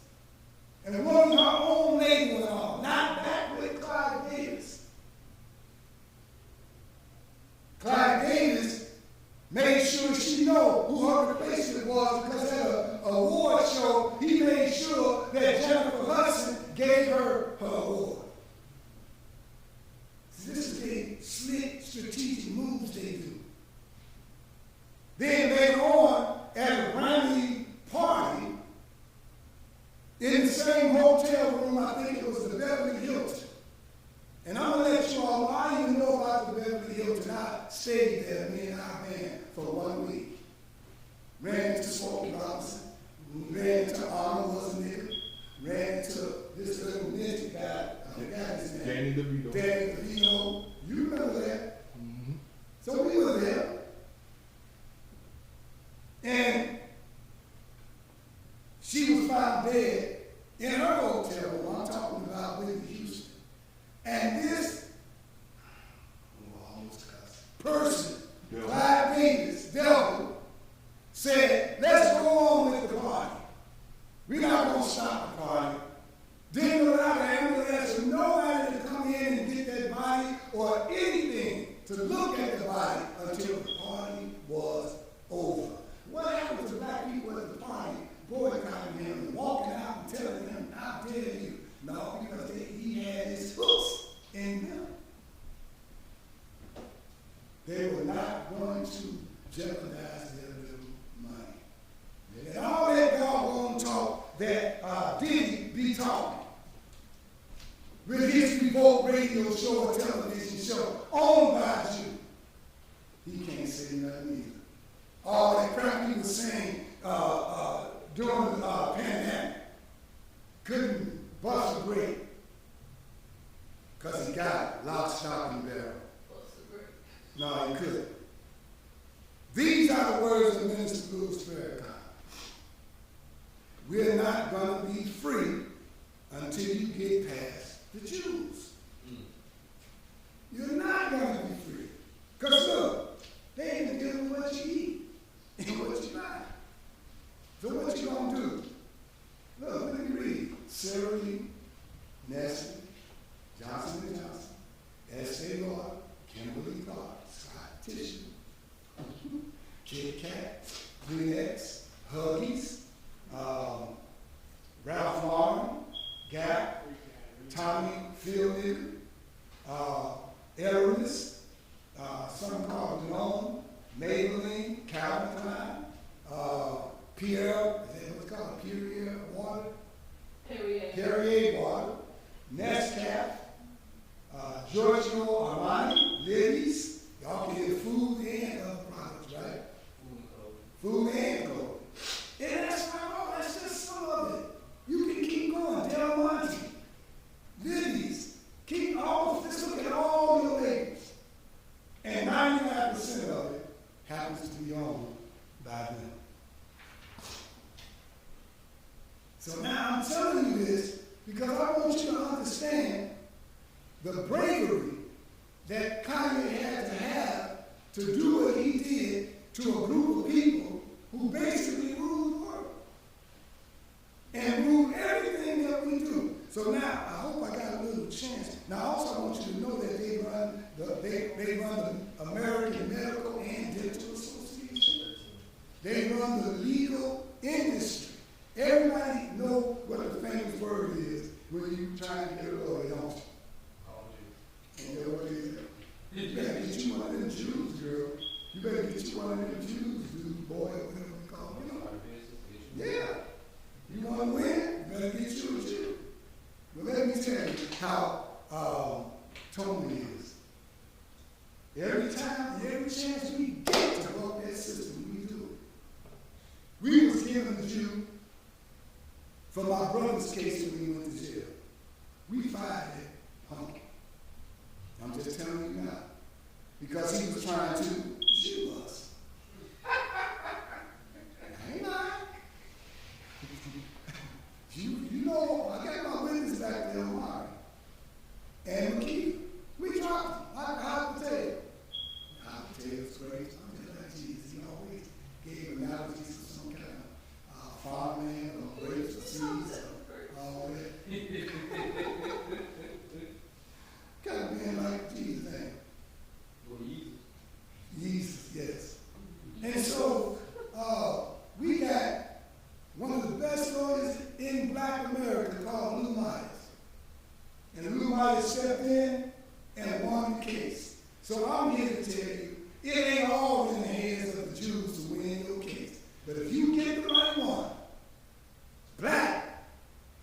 And wanting her own label and all. Not back with Clyde Davis. Clyde Davis made sure she know who her replacement was, because at an award show, he made sure that Jennifer Hudson gave her award. So this is the slick, strategic moves they do. Then later on, at a Grammy party, in the same hotel room, I think it was the Beverly Hilton. And I'm going to let you all know, I didn't even know about the Beverly Hilton. I stayed there, me and our band, for 1 week. Ran into Smokey Robinson, ran into Arnold Schwarzenegger, ran into this little ninja guy, I forgot his name. Danny DeVito. Danny DeVito. You remember that? Mm-hmm. So we were there. And she was found dead in her hotel room. I'm talking about Whitney Houston. And this person, Clyde Davis, devil, said, let's go on with the party. We're not going to stop the party. Didn't allow the ambulance or nobody to come in and get that body or anything to look at the body until the party was over. What happened to black people at the party? Boycotting him and walking out and telling him, how dare you? No, because he had his hooks in them. They were not going to jeopardize their little money. And all that doggone talk that Diddy be talking with his Revolt radio show or television show owned by you, he can't say nothing either. All that crap he was saying during the pandemic couldn't bust a break because he got lock, stock, and barrel. No, he couldn't. These are the words of Minister Louis Farrakhan. We're not going to be free until you get past the Jews. You're not going to be free. Because look, they ain't dealing with what you eat and what you buy. So what you going to do? Look, let me read. Sarah Lee, Nestle, Johnson & Johnson, S.A. Lord, Kimberly Clark, Scott Tissue, Kit Kat, Kleenex, Huggies, Ralph Lauren, Gap, Tommy Hilfiger, Aramis, something called Malone, Maybelline, Calvin Klein, Pierre, is that what's called? Perrier water? Perrier water, Nescaf, Giorgio Armani, Liddy's. Y'all can get food and other products, right? Food and clothing. And that's not all, that's just some of it. You can keep going. Del Monte, Liddy's, keep all, just look at all your labels. And 99% of it happens to be owned by them. So now I'm telling you this because I want you to understand the bravery that Kanye had to have to do what he did to a group of people who basically ruled the world and ruled everything that we do. So now I hope I got a little chance. Now I also want you to know that they run the American Medical and Dental Association. They run the legal industry. Everybody know what the famous word is when you trying to get a lawyer, don't you? And you know what it is? You better get you one of them Jews, girl. You better get you one of them Jews, dude, boy, whatever we call them. Yeah. You want to win? You better get you a Jew. Well, let me tell you how Tony is. Every time, every chance we get to work that system, this case when he went to jail. We fired that punk. I'm just telling you now. Because he was trying to shoot us. I ain't lying. You know, I got my witness back there, Omari. And McKee. We dropped him. Like I'll tell you. I'll tell you it's great. I'm just like Jesus. He always gave analogies of some kind of farmland or grapes or seeds or all that. Kind of being like Jesus' name. Jesus, yes. And so we got one of the best lawyers in Black America called Lou Myers. And Lou Myers stepped in and won the case. So I'm here to tell you, it ain't all in the hands of the Jews to win your case. But if you get the right one, black,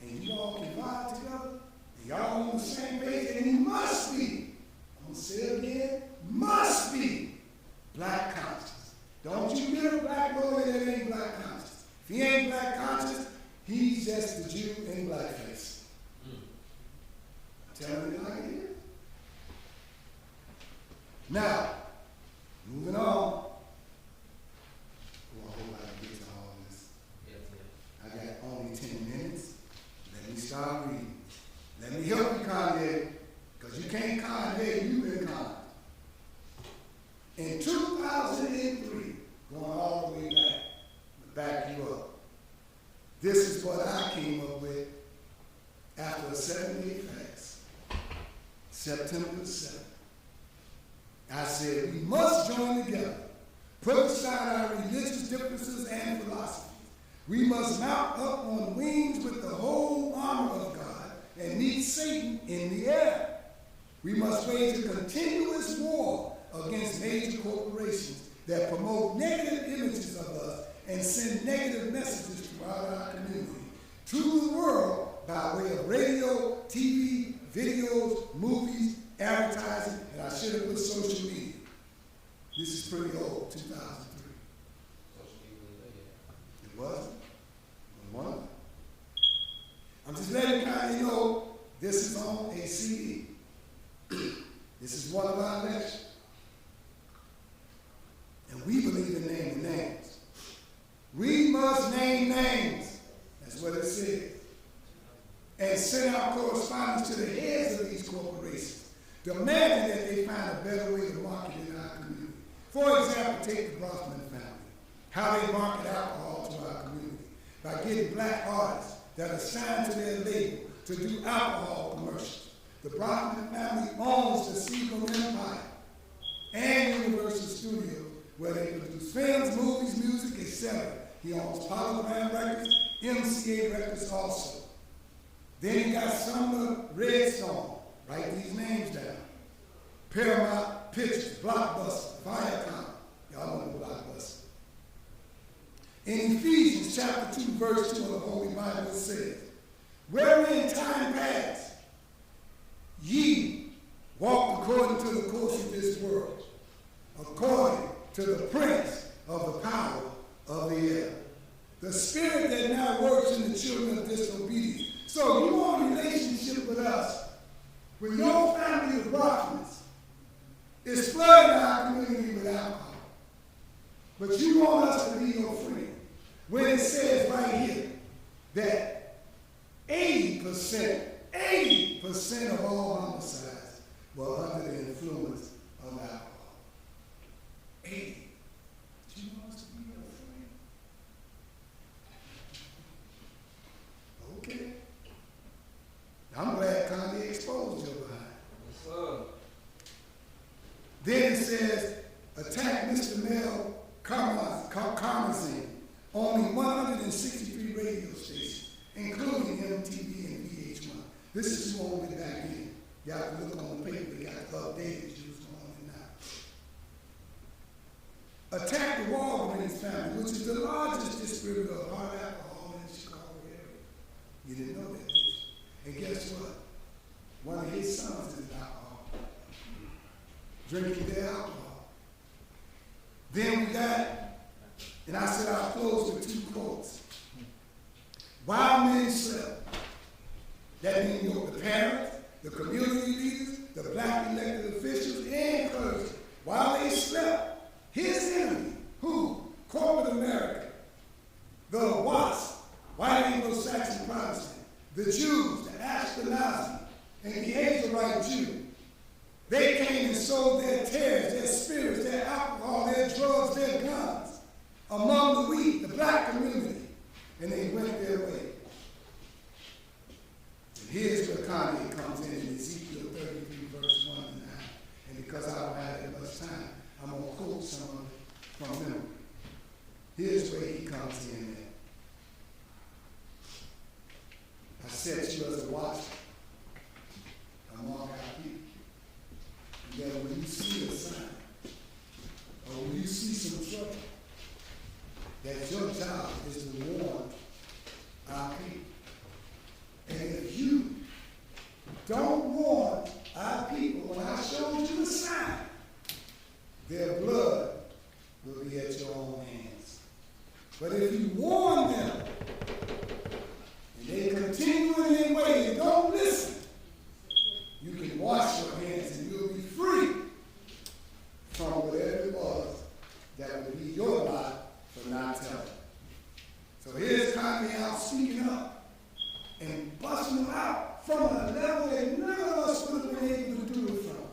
and you all can vibe together, and y'all on the same page, and he must be, I'm going to say it again, must be black conscious. Don't you get a black lawyer that ain't black conscious. If he ain't black conscious, he's just the Jew in blackface. I'm telling you like it is. Now, moving on. Oh, I hope I can get to all this. I got only 10 minutes. Let me start reading. Let me help you, Kanye, because you can't Kanye, you've been conned. In 2003, going all the way back, to back you up, this is what I came up with after a 7-day fast, September the 7th. I said, we must join together, put aside our religious differences and philosophies. We must mount up on wings with the whole armor of God and meet Satan in the air. We must wage a continuous war against major corporations that promote negative images of us and send negative messages throughout our community to the world by way of radio, TV, videos, movies, advertising, and I should have put social media. This is pretty old, 2003. It wasn't? It wasn't? I'm just letting you kind of know this is on a CD. This is one of our lectures. And we believe in naming names. We must name names. That's what it says. And send out correspondence to the heads of these corporations, demanding that they find a better way to market in our community. For example, take the Brothman family. How they market alcohol to our community. By getting black artists that are signed to their label to do alcohol commercials. The Brothman family owns the Seagull Empire and Universal Studios, where they produce films, movies, music, etc. He owns Polygram Records, MCA Records also. Then he got Sumner Redstone. Write these names down. Paramount Pictures, Blockbuster, Viacom. Y'all know Blockbuster. In Ephesians chapter 2, verse 2 of the Holy Bible, it says, wherein time past ye walked according to the course of this world, according to the prince of the power of the air, the spirit that now works in the children of disobedience. So you want a relationship with us, with your family of Brothmans, is flooding our community with alcohol. But you want us to be your friend. When it says right here that 80% of all homicides were under the influence of alcohol. 80. But you want us to be your friend? Okay. I'm glad Kanye exposed your behind. Then it says, attack Mr. Mel Karmazin, owning 163 radio stations, including MTV and VH1. This is who owned it back then. Y'all can look on the paper, they got the updated Jews on it now. Attack the Walgreens family, which is the largest distributor of hard alcohol in the Chicago area. You didn't know that, did you? And guess what? One of his sons is alcohol. Drinking their alcohol. Then we got, and I said I'll close with 2 quotes. While men slept, That means the parents, the community leaders, the black elected officials, and clergy, while they slept, his enemy, who? Corporate America, the WASP, white Anglo-Saxon Protestant, the Jews, the Ashkenazi, and the Israelite Jew. They came and sold their tares, their spirits, their alcohol, their drugs, their guns among the weak, the black community, and they went their way. And here's where Kanye comes in Ezekiel 33, verse 1 to 9. And because I don't have that much time, I'm going to quote some of it from memory. Here's where he comes in at. I set you as a watchman among our people. And that when you see a sign, or when you see some trouble, that your job is to warn our people. And if you don't warn our people when I showed you the sign, their blood will be at your own hands. But if you warn them, and they continue in their way and don't listen, you can wash your hands and you'll be free from whatever it was that would be your lot for not telling. So here's Kanye out speaking up and busting them out from a level that none of us would have been able to do it from.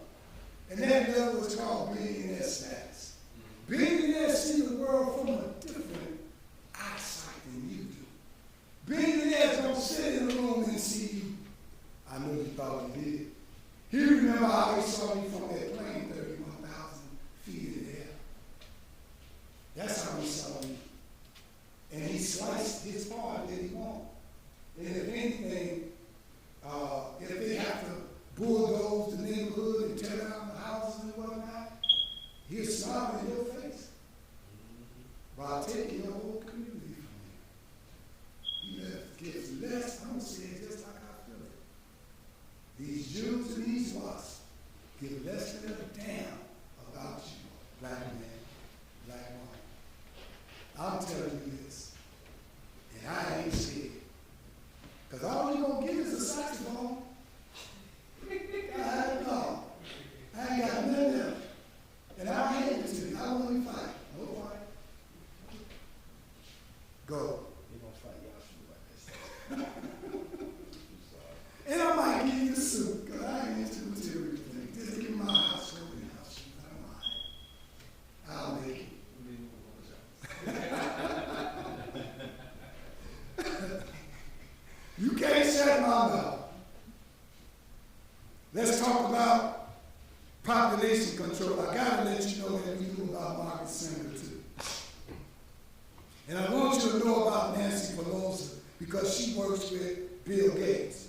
And that level is called billionaire status. Billionaires see the world from a different eyesight than you do. Billionaires don't sit in the room and see you. I know you thought you did. You remember how they saw me from that plane 31,000 feet in the air. That's how he saw me. And he sliced his part that he wanted. And if anything, if they have to bulldoze the neighborhood and tear down the houses and whatnot, he'll smile in your face while taking your whole community from you. He gives less, I'm going to say it just like I feel it. These Jews and these wasps give less than a damn about you, black man, black woman. I'm telling you this, and I ain't scared. Because all you're going to get is a saxophone. No, I ain't got nothing else. And I'll hand it to you. I won't even fight. No fight. Go. You're going to fight Yahshua like this. And I might give you the suit, because I ain't into material things. Just give me my house coat and house shoes. I don't mind. I'll make it. You can't shut my mouth. Let's talk about population control. I gotta let you know that we knew about Margaret Sanger too. And I want you to know about Nancy Pelosi because she works with Bill Gates.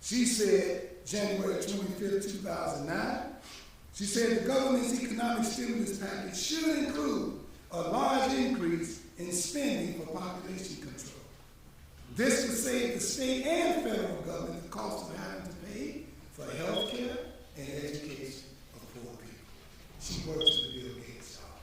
She said, January 25th, 2009, she said the government's economic stimulus package should include a large increase in spending for population control. This would save the state and federal government the cost of having to pay for health care and education of poor people. She works for Bill Gates' job.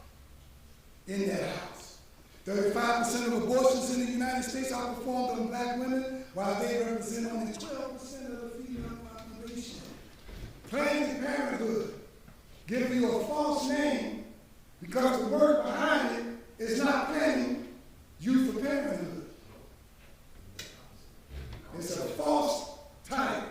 In that house, 35% of abortions in the United States are performed on black women, while they represent only 12% of the female population. Planned Parenthood give you a false name because the word behind it is not planning youth for parenthood. It's a false title.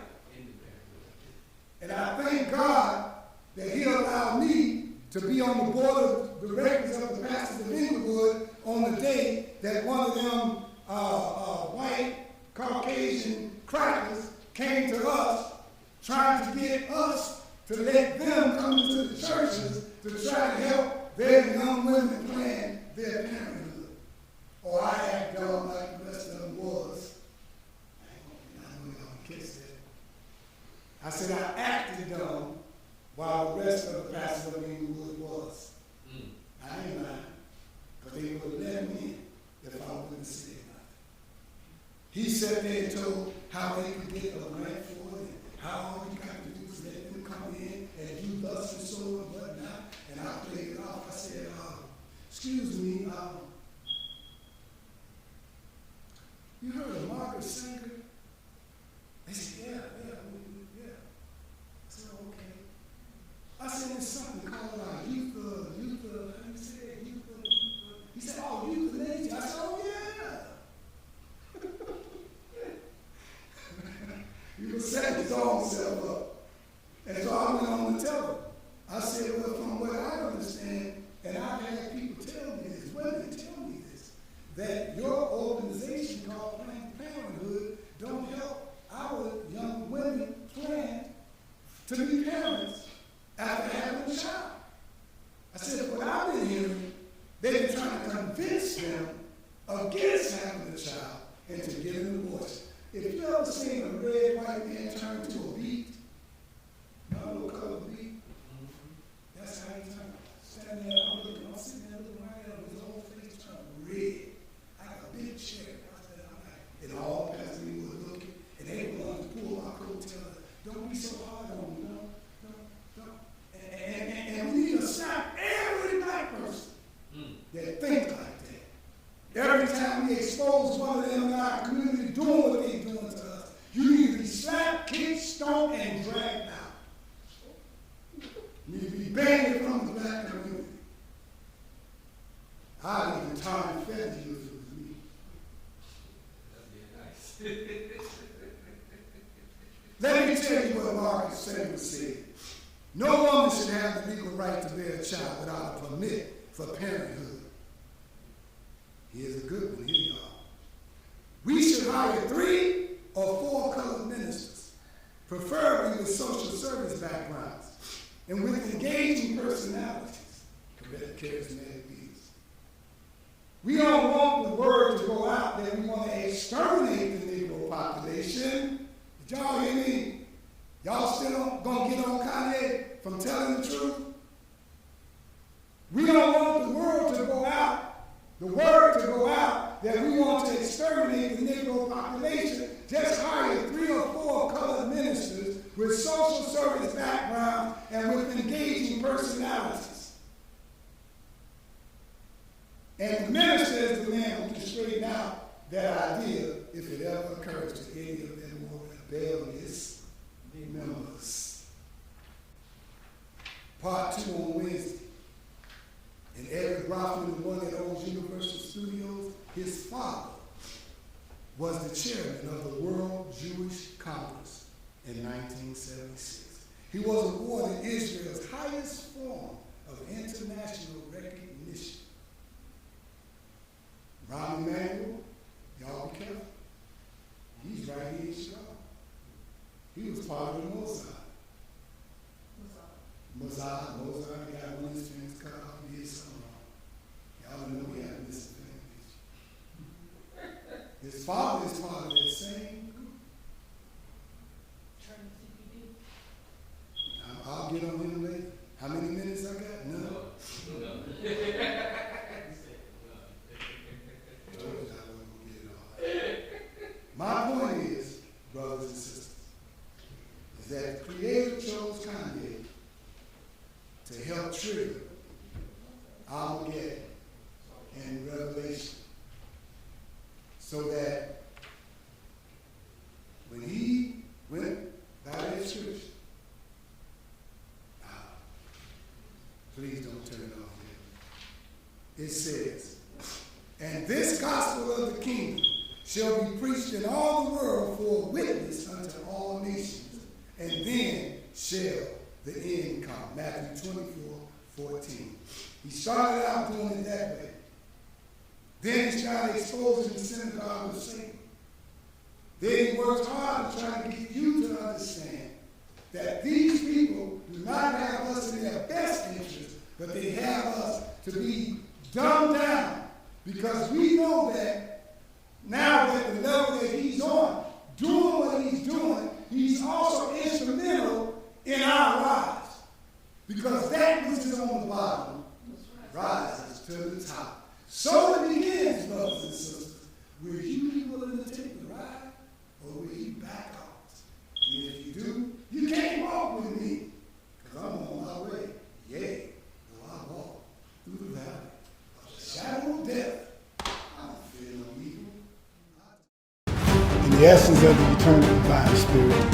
And I thank God that he allowed me to be on the board of directors of the Pastors of Inglewood on the day that one of them white Caucasian crackers came to us trying to get us to let them come into the churches to try to help their young women plan their parenthood. Or I act dumb like the rest of them was. I know y'all can catch that. I said I acted dumb while the rest of the pastors of Inglewood was. I ain't lying. Because they would have let me in if I wouldn't say nothing. He sat there and told how they could get a grant for it and how all you got to do is let them come in and do thus and so and whatnot. And I played it off. I said, excuse me, you heard of Margaret had people tell me this, women tell me this, that your organization called Planned Parenthood don't help our young women plan to be parents after having a child. I said, what I've been hearing, they've been trying to convince them against having a child and to get an abortion. If you ever seen a red, white man turn to a beet, no color beet, that's how he turned. Standing there, I'm sitting there looking right at him, his whole face turned red, like a big cherry. I said, I'm like, and all past me was looking, and they were wanting to pull my coattails. Don't be so hard on me, no. And we need to slap every black person that think like that. Every time we expose one of them in our community doing what they're doing to us, you need to be slapped, kicked, stomped, and dragged out. You need to be banned from the black community. I'd even turn fed you if it was me. That'd be nice. Let me tell you what Marcus Samuel said. No woman should have the legal right to bear a child without a permit for parenthood. Here's a good one, here y'all. We should hire 3 or 4 colored ministers, preferably with social service backgrounds and with engaging personalities, charismatic leaders. We don't want the word to go out that we want to exterminate the Negro population. Did y'all hear me? Y'all still gonna get on Kanye from telling the truth? We don't want the word to go out that we want to exterminate the Negro population. Just hire 3 or 4 colored ministers with social service backgrounds and with engaging personalities. And the minister is the man who can straighten out that idea if it ever occurs to any of them more rebellious members. Part 2 on Wednesday. And Eric Rothman, the one that owns Universal Studios, his father was the chairman of the World Jewish Congress in 1976. He was awarded Israel's highest form of international recognition. Rahim Emanuel, y'all be careful. He's right here in Chicago. He was part of the Mossad. Mossad got one of his fingers cut off and did something wrong. Y'all know he had a disadvantage. His father is part of that same group. I'll get on him later. How many minutes I got? None. No. My point is, brothers and sisters, is that the Creator chose Kanye to help trigger Armageddon and Revelation, so that when he went by that scripture, please don't turn it off yet. It says, and this gospel of the kingdom shall be preached in all the world for a witness unto all nations, and then shall the end come. Matthew 24:14. He started out doing it that way. Then he started exposing the synagogue of Satan. Then he worked hard to try to get you to understand that these people do not have us in their best interest, but they have us to be dumbed down, because we know that now at the level that he's on, doing what he's doing, he's also instrumental in our lives. Because that which is on the bottom rises to the top. So it begins, brothers and sisters. Will you be willing to take the ride, or will you back off? And if you do, you can't walk with me, because I'm on my way. Yea, though I walk through the valley of the shadow of death, I don't fear no evil. In the essence of the eternal divine spirit,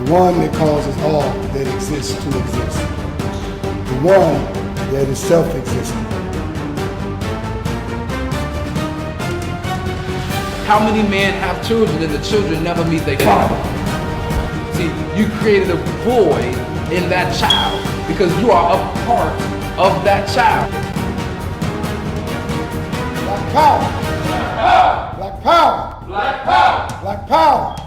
the one that causes all that exists to exist, the one that is self-existent. How many men have children and the children never meet their father? See, you created a void in that child because you are a part of that child. Black power. Black power. Black power. Black power.